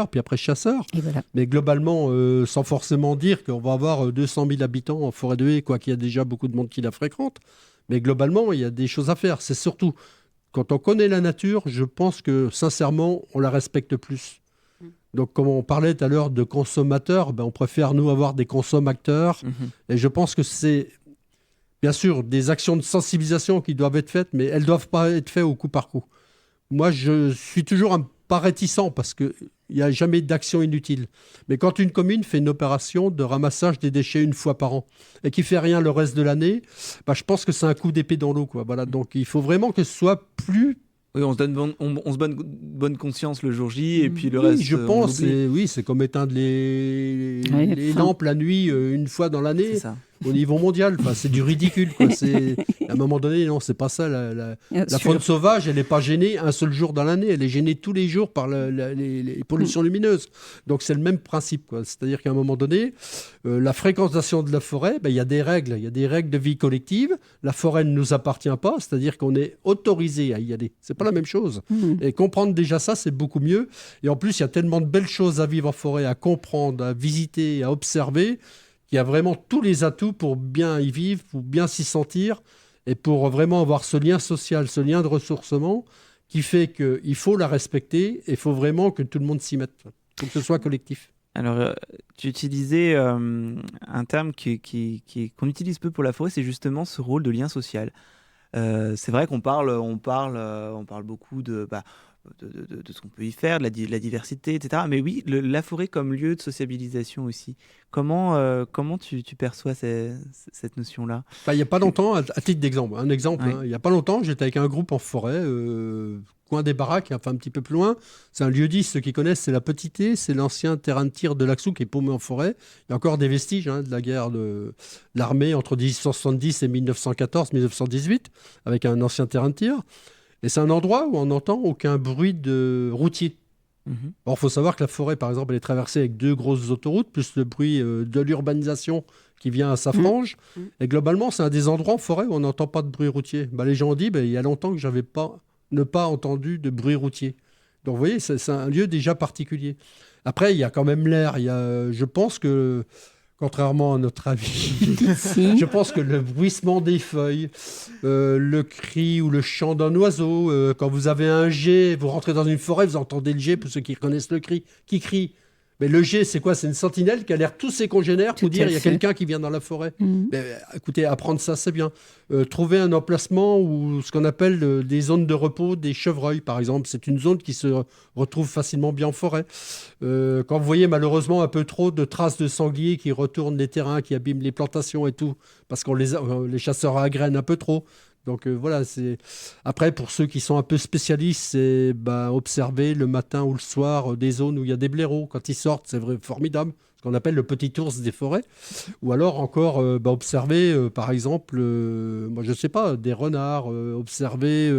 puis après chasseur. Et voilà. Mais globalement, sans forcément dire qu'on va avoir 200 000 habitants en forêt de Haye, quoi qu'il y a déjà beaucoup de monde qui la fréquente. Mais globalement, il y a des choses à faire. C'est surtout, quand on connaît la nature, je pense que, sincèrement, on la respecte plus. Donc, comme on parlait tout à l'heure de consommateurs, on préfère, nous, avoir des consommateurs. Et je pense que c'est, bien sûr, des actions de sensibilisation qui doivent être faites, mais elles ne doivent pas être faites au coup par coup. Moi, je suis toujours pas réticent parce qu'il n'y a jamais d'action inutile. Mais quand une commune fait une opération de ramassage des déchets une fois par an et qui ne fait rien le reste de l'année, je pense que c'est un coup d'épée dans l'eau, quoi. Voilà. Donc il faut vraiment que ce soit plus... Oui, on se donne bonne conscience le jour J et puis le reste. Je pense, c'est comme éteindre les lampes la nuit une fois dans l'année. C'est ça. Au niveau mondial, c'est du ridicule, quoi. À un moment donné, non, c'est pas ça. La faune sauvage, elle n'est pas gênée un seul jour dans l'année, elle est gênée tous les jours par les pollutions lumineuses. Donc c'est le même principe, quoi. C'est-à-dire qu'à un moment donné, la fréquentation de la forêt, il y a des règles, de vie collective. La forêt ne nous appartient pas, c'est-à-dire qu'on est autorisé à y aller. C'est pas la même chose. Et comprendre déjà ça, c'est beaucoup mieux. Et en plus, il y a tellement de belles choses à vivre en forêt, à comprendre, à visiter, à observer, qu'il y a vraiment tous les atouts pour bien y vivre, pour bien s'y sentir et pour vraiment avoir ce lien social, ce lien de ressourcement qui fait qu'il faut la respecter et il faut vraiment que tout le monde s'y mette. Il faut que ce soit collectif. Alors, tu utilisais un terme qu'on utilise peu pour la forêt, c'est justement ce rôle de lien social. C'est vrai qu'on parle beaucoup de ce qu'on peut y faire, de la diversité, etc. Mais oui, la forêt comme lieu de sociabilisation aussi. Comment tu perçois cette notion-là ? Il n'y a pas longtemps, à titre d'exemple, il n'y a pas longtemps, j'étais avec un groupe en forêt, coin des Baraques, enfin un petit peu plus loin. C'est un lieu-dit, ceux qui connaissent, c'est la Petite Haie, c'est l'ancien terrain de tir de l'Axou qui est paumé en forêt. Il y a encore des vestiges de la guerre de l'armée entre 1870 et 1914-1918, avec un ancien terrain de tir. Et c'est un endroit où on n'entend aucun bruit de routier. Or, il faut savoir que la forêt, par exemple, elle est traversée avec 2 grosses autoroutes, plus le bruit de l'urbanisation qui vient à sa frange. Et globalement, c'est un des endroits en forêt où on n'entend pas de bruit routier. Les gens ont dit, il y a longtemps que je n'avais pas entendu de bruit routier. Donc, vous voyez, c'est un lieu déjà particulier. Après, il y a quand même l'air. Je pense que Contrairement à notre avis, Si. je pense que le bruissement des feuilles, le cri ou le chant d'un oiseau, quand vous avez un geai, vous rentrez dans une forêt, vous entendez le geai, pour ceux qui reconnaissent le cri, qui crie. Mais le geai, c'est quoi? C'est une sentinelle qui alerte tous ses congénères pour Tout dire à il y a fait. quelqu'un qui vient dans la forêt. Mhm. Mais, écoutez, apprendre ça, c'est bien. Trouver un emplacement où ce qu'on appelle des zones de repos des chevreuils, par exemple. C'est une zone qui se retrouve facilement bien en forêt. Quand vous voyez malheureusement un peu trop de traces de sangliers qui retournent les terrains, qui abîment les plantations et tout, parce qu'on les chasseurs agrènent un peu trop. Donc voilà, c'est... Après, pour ceux qui sont un peu spécialistes, c'est observer le matin ou le soir des zones où il y a des blaireaux. Quand ils sortent, c'est vrai, formidable, ce qu'on appelle le petit ours des forêts. Ou alors encore observer, par exemple, moi je sais pas, des renards, observer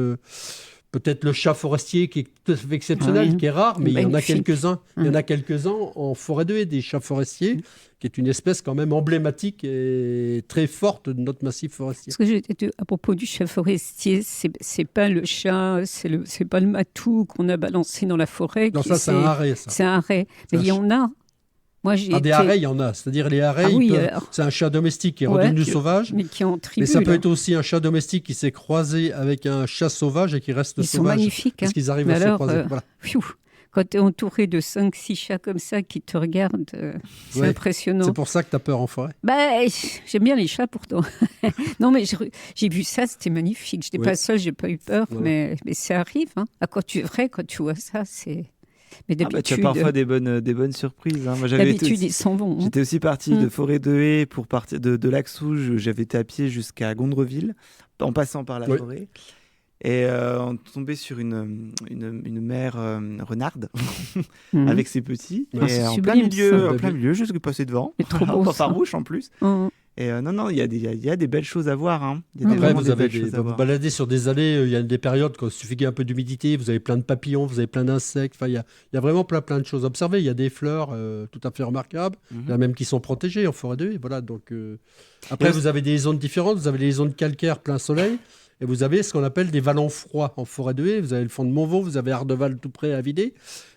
peut-être le chat forestier qui est tout à fait exceptionnel, Oui. qui est rare, mais il y en a Magnifique. quelques-uns. Il y en a quelques-uns en forêt de haie, des chats forestiers, qui est une espèce quand même emblématique et très forte de notre massif forestier. Ce que j'ai dit à propos du chat forestier, c'est pas le chat, c'est pas le matou qu'on a balancé dans la forêt. Non, ça c'est un hareng, ça. C'est un hareng. Mais il y en a. Moi, Des harengs, il y en a. C'est-à-dire les harengs, c'est un chat domestique qui est redevenu sauvage. Mais qui est en tribu. Mais ça peut être aussi un chat domestique qui s'est croisé avec un chat sauvage et qui reste sauvage. Ils sont magnifiques. Parce qu'ils arrivent à se croiser. Voilà. Quand tu es entouré de 5-6 chats comme ça qui te regardent, c'est impressionnant. C'est pour ça que tu as peur en forêt. J'aime bien les chats pourtant. Non, mais j'ai vu ça, c'était magnifique. Je n'étais pas seule, j'ai pas eu peur, mais ça arrive. Hein. Quand tu vois ça, c'est... Mais d'habitude, tu as parfois des bonnes surprises. Hein. Moi, d'habitude, ils s'en vont. J'étais aussi parti de Forêt de Haye pour partir de Lac-Souge. J'avais été à pied jusqu'à Gondreville, en passant par la forêt. Et on tombait sur une mère renarde avec ses petits. Et en plein milieu, je suis passé devant. Trop beau, pas farouche en plus. Et non, il y a des belles choses à voir. Hein. Après, vous baladez sur des allées, il y a des périodes quand il suffit qu'il y ait un peu d'humidité, vous avez plein de papillons, vous avez plein d'insectes. Enfin, il y a vraiment plein de choses à observer. Il y a des fleurs tout à fait remarquables. Il y en a même qui sont protégées en forêt de haie. Voilà, donc, après, vous avez des zones différentes. Vous avez les zones calcaires plein soleil. Et vous avez ce qu'on appelle des vallons froids en forêt de haie. Vous avez le fond de Montvaux, vous avez Ardeval tout près à vider.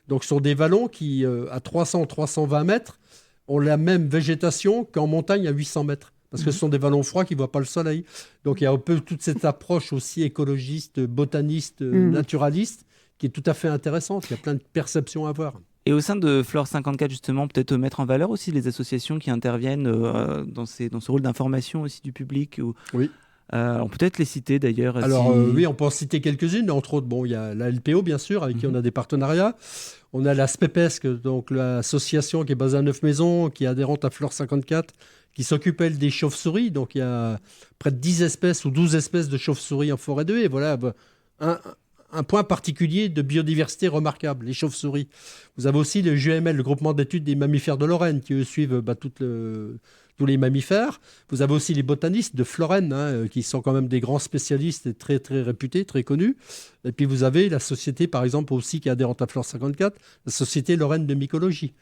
Donc, ce sont des vallons qui, à 300-320 mètres, ont la même végétation qu'en montagne à 800 mètres. Parce que ce sont des vallons froids qui ne voient pas le soleil. Donc, il y a un peu toute cette approche aussi écologiste, botaniste, naturaliste, qui est tout à fait intéressante. Il y a plein de perceptions à voir. Et au sein de Flore 54, justement, peut-être mettre en valeur aussi les associations qui interviennent dans ce rôle d'information aussi du public. Oui. On peut peut-être les citer d'ailleurs. Alors oui, on peut en citer quelques-unes. Entre autres, il y a la LPO, bien sûr, avec qui on a des partenariats. On a la SPEPESC, donc l'association qui est basée à Neuf-Maisons, qui est adhérente à Flore 54, qui s'occupe, elle, des chauves-souris. Donc il y a près de 10 espèces ou 12 espèces de chauves-souris en forêt de haie. Et voilà, un point particulier de biodiversité remarquable, les chauves-souris. Vous avez aussi le GML, le groupement d'études des mammifères de Lorraine, qui eux suivent tous les mammifères. Vous avez aussi les botanistes de Florène, qui sont quand même des grands spécialistes et très, très réputés, très connus. Et puis vous avez la société, par exemple, aussi qui est adhérente à Flore 54, la Société Lorraine de mycologie.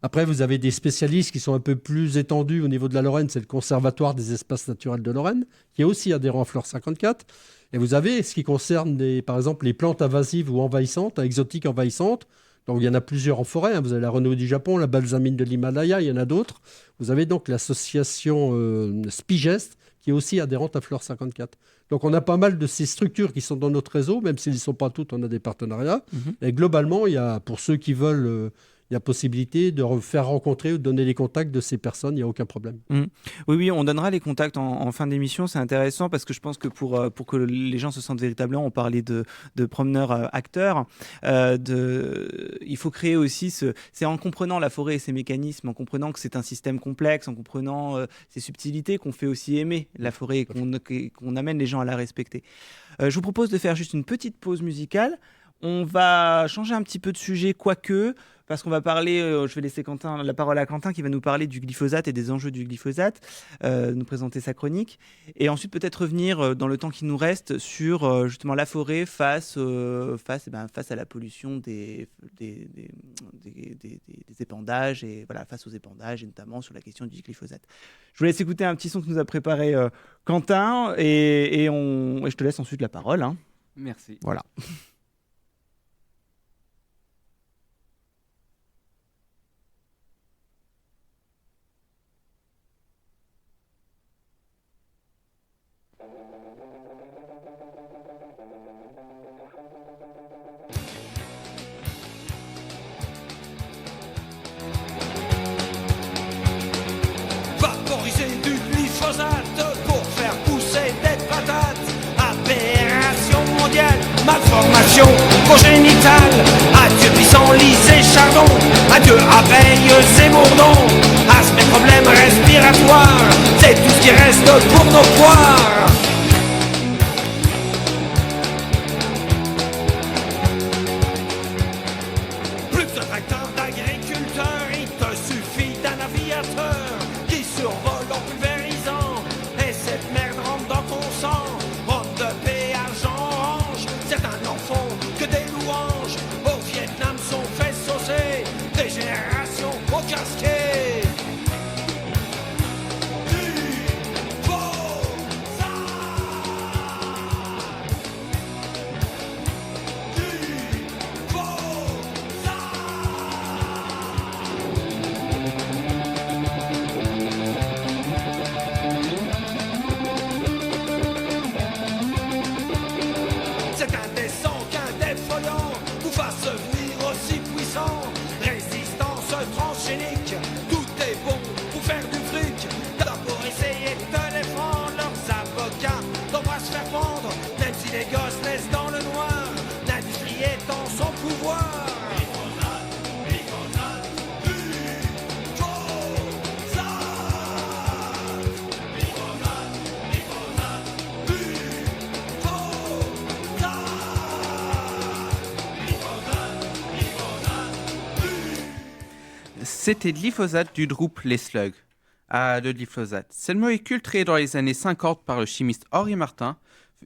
Après, vous avez des spécialistes qui sont un peu plus étendus au niveau de la Lorraine, c'est le Conservatoire des espaces naturels de Lorraine, qui est aussi adhérent à Flore 54. Et vous avez ce qui concerne, par exemple, les plantes invasives ou envahissantes, exotiques envahissantes. Donc, il y en a plusieurs en forêt. Vous avez la renouille du Japon, la balsamine de l'Himalaya, il y en a d'autres. Vous avez donc l'association Spigest, qui est aussi adhérente à Flore 54. Donc, on a pas mal de ces structures qui sont dans notre réseau, même s'ils ne sont pas toutes, on a des partenariats. Et globalement, il y a, pour ceux qui veulent... il y a possibilité de faire rencontrer ou de donner les contacts de ces personnes, il n'y a aucun problème. Oui, on donnera les contacts en fin d'émission, c'est intéressant parce que je pense que pour que les gens se sentent véritablement, on parlait de promeneurs acteurs, il faut créer aussi, c'est en comprenant la forêt et ses mécanismes, en comprenant que c'est un système complexe, en comprenant ses subtilités qu'on fait aussi aimer la forêt et qu'on amène les gens à la respecter. Je vous propose de faire juste une petite pause musicale. On va changer un petit peu de sujet, quoique, parce qu'on va parler, je vais laisser la parole à Quentin qui va nous parler du glyphosate et des enjeux du glyphosate, nous présenter sa chronique, et ensuite peut-être revenir dans le temps qui nous reste sur justement la forêt face à la pollution des épandages, et voilà, face aux épandages, et notamment sur la question du glyphosate. Je vous laisse écouter un petit son que nous a préparé Quentin, et je te laisse ensuite la parole. Hein. Merci. Voilà. Malformation congénitale, adieu pissenlit et chardon, adieu abeilles et bourdons, asthme et problèmes respiratoires, c'est tout ce qui reste pour nos poires. Plus de tracteurs d'agriculteurs, il te suffit d'un aviateur qui survole en pulvérisant, et cette merde rentre dans ton sang. Ronde de péage en orange, certains n'en font que des louanges. Au Vietnam sont fait saucer, des générations au casquet. C'est indécent qu'un défoyant vous fasse venir aussi puissant. Résistance transgénique, tout est bon pour faire du fric. D'abord essayer de te défendre, leurs avocats t'embrassent se faire pendre. Même si les gosses naissent dans le noir, l'industrie est en son pouvoir. C'était de glyphosate du groupe Les Slugs. Ah, le glyphosate. Cette molécule créée dans les années 50 par le chimiste Henri Martin,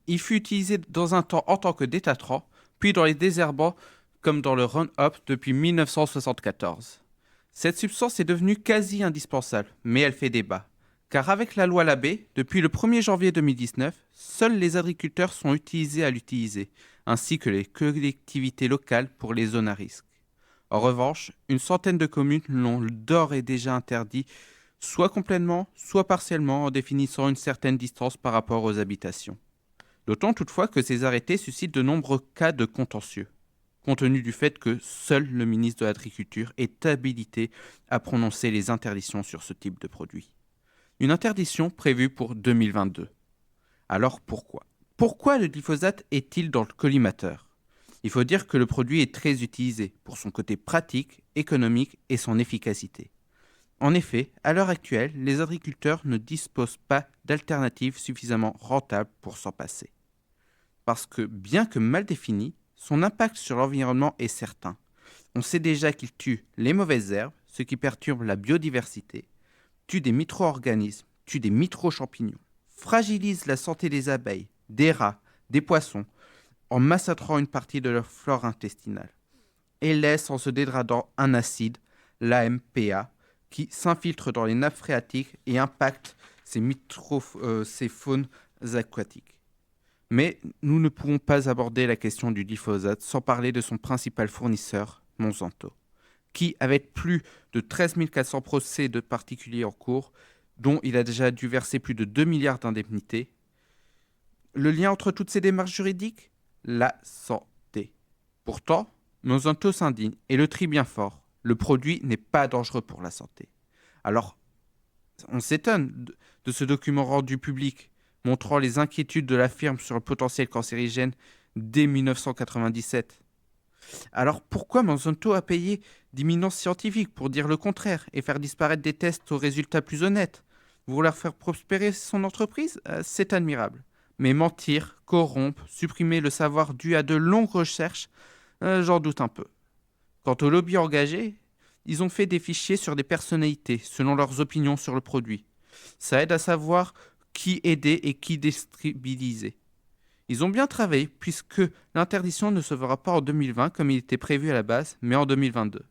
il fut utilisé dans un temps en tant que détatrant, puis dans les désherbants comme dans le Roundup depuis 1974. Cette substance est devenue quasi indispensable, mais elle fait débat. Car avec la loi Labbé, depuis le 1er janvier 2019, seuls les agriculteurs sont autorisés à l'utiliser, ainsi que les collectivités locales pour les zones à risque. En revanche, une centaine de communes l'ont d'ores et déjà interdit, soit complètement, soit partiellement, en définissant une certaine distance par rapport aux habitations. Notons toutefois que ces arrêtés suscitent de nombreux cas de contentieux, compte tenu du fait que seul le ministre de l'Agriculture est habilité à prononcer les interdictions sur ce type de produit. Une interdiction prévue pour 2022. Alors pourquoi ? Pourquoi le glyphosate est-il dans le collimateur ? Il faut dire que le produit est très utilisé pour son côté pratique, économique et son efficacité. En effet, à l'heure actuelle, les agriculteurs ne disposent pas d'alternatives suffisamment rentables pour s'en passer. Parce que, bien que mal défini, son impact sur l'environnement est certain. On sait déjà qu'il tue les mauvaises herbes, ce qui perturbe la biodiversité, tue des micro-organismes, tue des micro-champignons, fragilise la santé des abeilles, des rats, des poissons, en massacrant une partie de leur flore intestinale, et laisse en se dégradant un acide, l'AMPA, qui s'infiltre dans les nappes phréatiques et impacte ces faunes aquatiques. Mais nous ne pourrons pas aborder la question du glyphosate sans parler de son principal fournisseur, Monsanto, qui, avec plus de 13 400 procès de particuliers en cours, dont il a déjà dû verser plus de 2 milliards d'indemnités. Le lien entre toutes ces démarches juridiques ? La santé. Pourtant, Monsanto s'indigne et le trie bien fort. Le produit n'est pas dangereux pour la santé. Alors, on s'étonne de ce document rendu public montrant les inquiétudes de la firme sur le potentiel cancérigène dès 1997. Alors pourquoi Monsanto a payé d'imminents scientifiques pour dire le contraire et faire disparaître des tests aux résultats plus honnêtes ? Vouloir faire prospérer son entreprise ? C'est admirable. Mais mentir, corrompre, supprimer le savoir dû à de longues recherches, j'en doute un peu. Quant aux lobbies engagés, ils ont fait des fichiers sur des personnalités, selon leurs opinions sur le produit. Ça aide à savoir qui aider et qui déstabiliser. Ils ont bien travaillé, puisque l'interdiction ne se fera pas en 2020 comme il était prévu à la base, mais en 2022.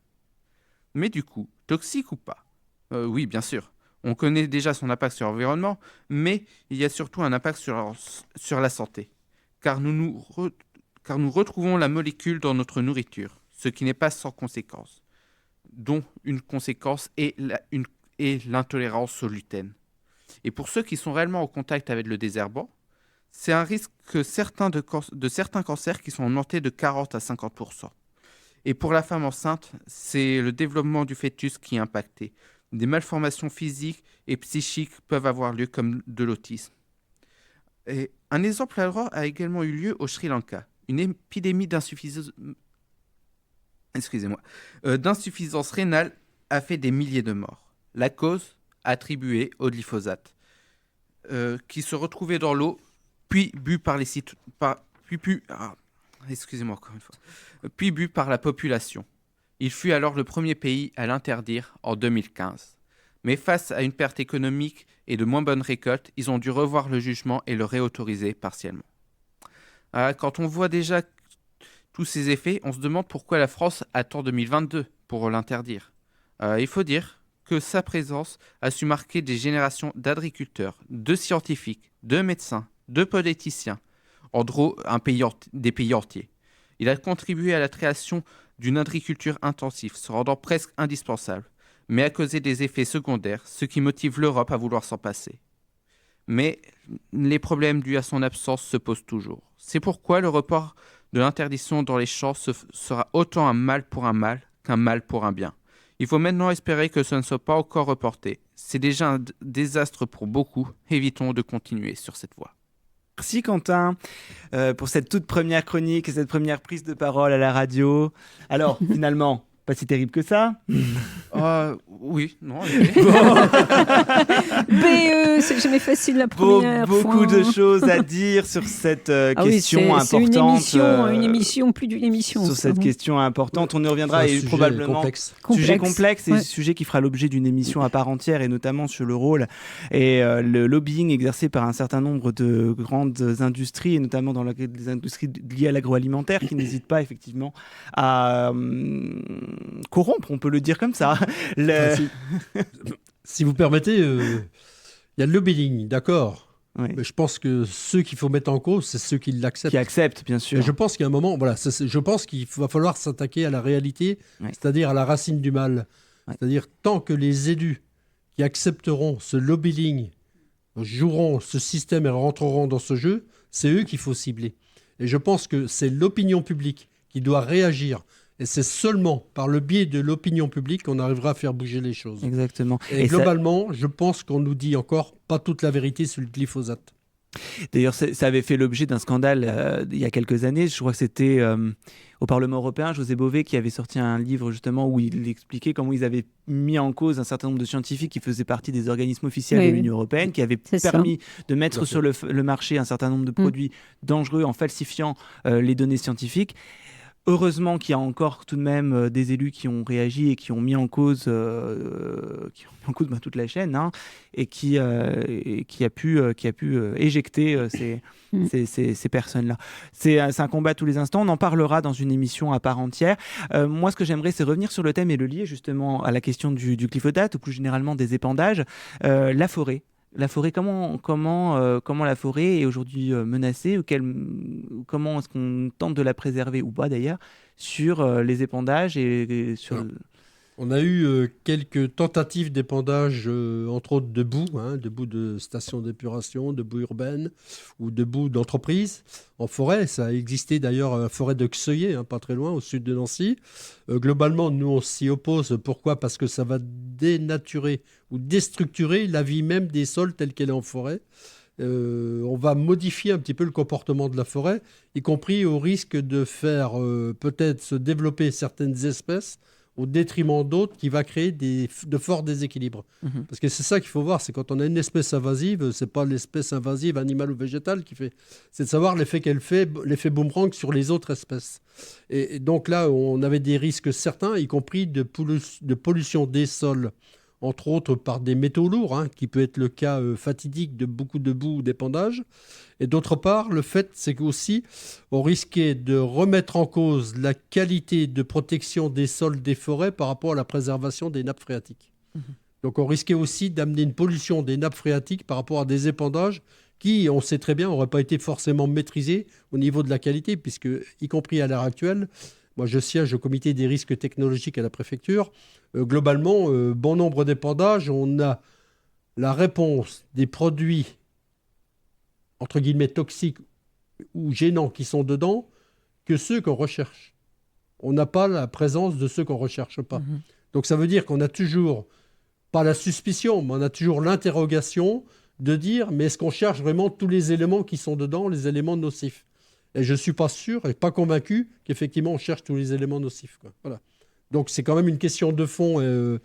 Mais du coup, toxique ou pas ? Oui, bien sûr. On connaît déjà son impact sur l'environnement, mais il y a surtout un impact sur la santé. Car nous retrouvons la molécule dans notre nourriture, ce qui n'est pas sans conséquence, dont une conséquence est l'intolérance au gluten. Et pour ceux qui sont réellement en contact avec le désherbant, c'est un risque que certains cancers qui sont augmentés de 40 à 50%. Et pour la femme enceinte, c'est le développement du fœtus qui est impacté. Des malformations physiques et psychiques peuvent avoir lieu comme de l'autisme. Et un exemple alors a également eu lieu au Sri Lanka. Une épidémie d'insuffisance rénale a fait des milliers de morts. La cause attribuée au glyphosate, qui se retrouvait dans l'eau, puis bu par les puis bu par la population. Il fut alors le premier pays à l'interdire en 2015. Mais face à une perte économique et de moins bonnes récoltes, ils ont dû revoir le jugement et le réautoriser partiellement. Quand on voit déjà tous ces effets, on se demande pourquoi la France attend 2022 pour l'interdire. Il faut dire que sa présence a su marquer des générations d'agriculteurs, de scientifiques, de médecins, de politiciens, en gros des pays entiers. Il a contribué à la création d'une agriculture intensive, se rendant presque indispensable, mais a causé des effets secondaires, ce qui motive l'Europe à vouloir s'en passer. Mais les problèmes dus à son absence se posent toujours. C'est pourquoi le report de l'interdiction dans les champs sera autant un mal pour un mal qu'un mal pour un bien. Il faut maintenant espérer que ce ne soit pas encore reporté. C'est déjà un désastre pour beaucoup. Évitons de continuer sur cette voie. Merci Quentin pour cette toute première chronique et cette première prise de parole à la radio. Alors, finalement, pas si terrible que ça. Oui, non. BE, c'est jamais facile la première fois. Beaucoup de choses à dire sur cette question importante. C'est une émission, plus d'une émission. Sur cette question importante, on y reviendra et probablement sujet complexe et sujet qui fera l'objet d'une émission à part entière et notamment sur le rôle et le lobbying exercé par un certain nombre de grandes industries et notamment dans les industries liées à l'agroalimentaire qui n'hésitent pas effectivement à corrompre, on peut le dire comme ça. Si vous permettez, il y a le lobbying, d'accord. Oui. Mais je pense que ceux qu'il faut mettre en cause, c'est ceux qui l'acceptent. Qui acceptent, bien sûr. Et je pense qu'il y a un moment, je pense qu'il va falloir s'attaquer à la réalité, c'est-à-dire à la racine du mal. C'est-à-dire tant que les élus qui accepteront ce lobbying joueront ce système et rentreront dans ce jeu, c'est eux qu'il faut cibler. Et je pense que c'est l'opinion publique qui doit réagir. Et c'est seulement par le biais de l'opinion publique qu'on arrivera à faire bouger les choses. Exactement. Et globalement, je pense qu'on nous dit encore pas toute la vérité sur le glyphosate. D'ailleurs, ça avait fait l'objet d'un scandale il y a quelques années. Je crois que c'était au Parlement européen, José Bové qui avait sorti un livre justement où il expliquait comment ils avaient mis en cause un certain nombre de scientifiques qui faisaient partie des organismes officiels de l'Union européenne, qui avaient permis de mettre sur le marché un certain nombre de produits dangereux en falsifiant les données scientifiques. Heureusement qu'il y a encore tout de même des élus qui ont réagi et qui ont mis en cause, toute la chaîne et qui a pu éjecter ces personnes-là. C'est un combat tous les instants. On en parlera dans une émission à part entière. Moi, ce que j'aimerais, c'est revenir sur le thème et le lier justement à la question du glyphosate ou plus généralement des épandages. La forêt. La forêt, comment la forêt est aujourd'hui menacée comment est-ce qu'on tente de la préserver ou pas d'ailleurs sur les épandages et sur... On a eu quelques tentatives d'épandage, entre autres de boue de stations d'épuration, de boue urbaine ou de boue d'entreprise en forêt. Ça a existé d'ailleurs à la forêt de Xeuillé, pas très loin, au sud de Nancy. Globalement, nous, on s'y oppose. Pourquoi ? Parce que ça va dénaturer ou déstructurer la vie même des sols tels qu'elle est en forêt. On va modifier un petit peu le comportement de la forêt, y compris au risque de faire peut-être se développer certaines espèces au détriment d'autres, qui va créer de forts déséquilibres. Parce que c'est ça qu'il faut voir, c'est quand on a une espèce invasive, c'est pas l'espèce invasive animale ou végétale qui fait, c'est de savoir l'effet qu'elle fait, l'effet boomerang sur les autres espèces. Et donc là, on avait des risques certains, y compris de pollution des sols, entre autres par des métaux lourds, qui peut être le cas fatidique de beaucoup de boue ou d'épandage. Et d'autre part, le fait, c'est qu'aussi, on risquait de remettre en cause la qualité de protection des sols, des forêts par rapport à la préservation des nappes phréatiques. Donc on risquait aussi d'amener une pollution des nappes phréatiques par rapport à des épandages qui, on sait très bien, n'auraient pas été forcément maîtrisés au niveau de la qualité, puisque, y compris à l'heure actuelle, moi je siège au comité des risques technologiques à la préfecture, globalement, bon nombre d'épandages, on a la réponse des produits entre guillemets toxiques ou gênants qui sont dedans que ceux qu'on recherche. On n'a pas la présence de ceux qu'on ne recherche pas. Donc ça veut dire qu'on a toujours, pas la suspicion, mais on a toujours l'interrogation de dire, mais est-ce qu'on cherche vraiment tous les éléments qui sont dedans, les éléments nocifs ? Et je ne suis pas sûr et pas convaincu qu'effectivement on cherche tous les éléments nocifs, quoi. Voilà. Donc c'est quand même une question de fond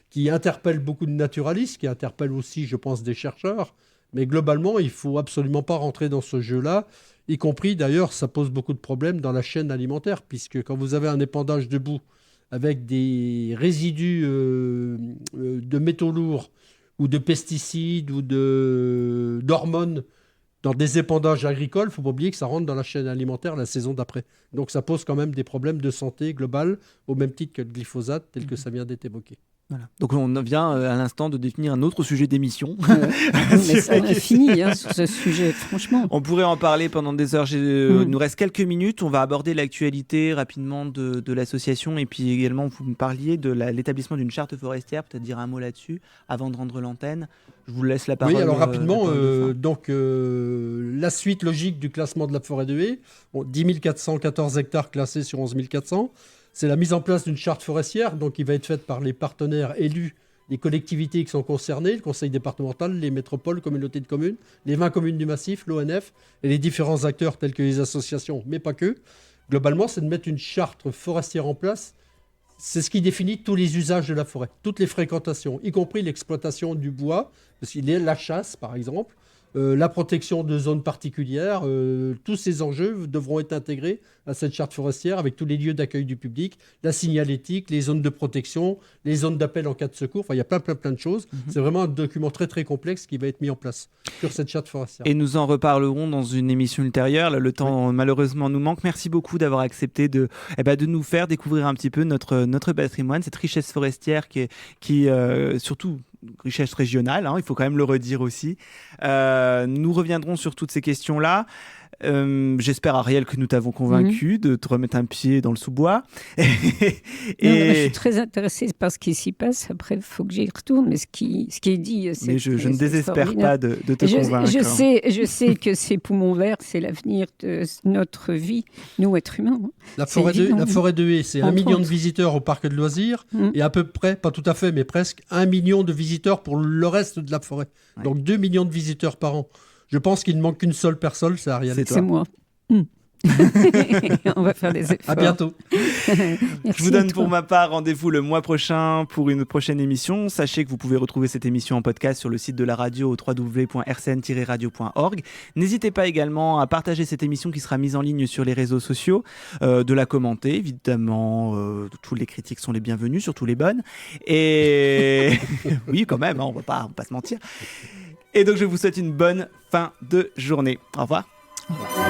qui interpelle beaucoup de naturalistes, qui interpelle aussi, je pense, des chercheurs. Mais globalement, il ne faut absolument pas rentrer dans ce jeu-là, y compris d'ailleurs, ça pose beaucoup de problèmes dans la chaîne alimentaire, puisque quand vous avez un épandage de boue avec des résidus de métaux lourds ou de pesticides ou d'hormones dans des épandages agricoles, il ne faut pas oublier que ça rentre dans la chaîne alimentaire la saison d'après. Donc ça pose quand même des problèmes de santé globale, au même titre que le glyphosate, tel que ça vient d'être évoqué. Voilà. Donc on vient à l'instant de définir un autre sujet d'émission. Mais ça on a fini sur ce sujet, franchement. On pourrait en parler pendant des heures. Il nous reste quelques minutes. On va aborder l'actualité rapidement de l'association. Et puis également, vous me parliez de l'établissement d'une charte forestière. Peut-être dire un mot là-dessus avant de rendre l'antenne. Je vous laisse la parole. Oui, alors rapidement, la suite logique du classement de la forêt de haies, 10 414 hectares classés sur 11 400. C'est la mise en place d'une charte forestière, donc qui va être faite par les partenaires élus, les collectivités qui sont concernées, le conseil départemental, les métropoles, communautés de communes, les 20 communes du massif, l'ONF et les différents acteurs tels que les associations, mais pas que. Globalement, c'est de mettre une charte forestière en place. C'est ce qui définit tous les usages de la forêt, toutes les fréquentations, y compris l'exploitation du bois, parce qu'il y a la chasse, par exemple, la protection de zones particulières. Tous ces enjeux devront être intégrés à cette charte forestière avec tous les lieux d'accueil du public, la signalétique, les zones de protection, les zones d'appel en cas de secours. Enfin, il y a plein de choses. C'est vraiment un document très très complexe qui va être mis en place sur cette charte forestière. Et nous en reparlerons dans une émission ultérieure. Là, le temps malheureusement nous manque. Merci beaucoup d'avoir accepté de nous faire découvrir un petit peu notre patrimoine, cette richesse forestière qui surtout richesse régionale, il faut quand même le redire aussi. Nous reviendrons sur toutes ces questions-là. J'espère, Ariel, que nous t'avons convaincu de te remettre un pied dans le sous-bois. Je suis très intéressée par ce qui s'y passe. Après, il faut que j'y retourne. Mais ce qui est dit, mais je ne désespère pas de te convaincre. Je sais que ces poumons verts, c'est l'avenir de notre vie, nous, êtres humains. La forêt de haies, c'est 1 million de visiteurs au parc de loisirs et à peu près, pas tout à fait, mais presque 1 million de visiteurs pour le reste de la forêt. Ouais. Donc 2 millions de visiteurs par an. Je pense qu'il ne manque qu'une seule personne, c'est Ariel. C'est moi. On va faire des efforts. À bientôt. Je vous donne pour ma part rendez-vous le mois prochain pour une prochaine émission. Sachez que vous pouvez retrouver cette émission en podcast sur le site de la radio au www.rcn-radio.org. N'hésitez pas également à partager cette émission qui sera mise en ligne sur les réseaux sociaux, de la commenter évidemment. Toutes les critiques sont les bienvenues, surtout les bonnes. Et oui, quand même, on va pas se mentir. Et donc je vous souhaite une bonne fin de journée. Au revoir. Au revoir.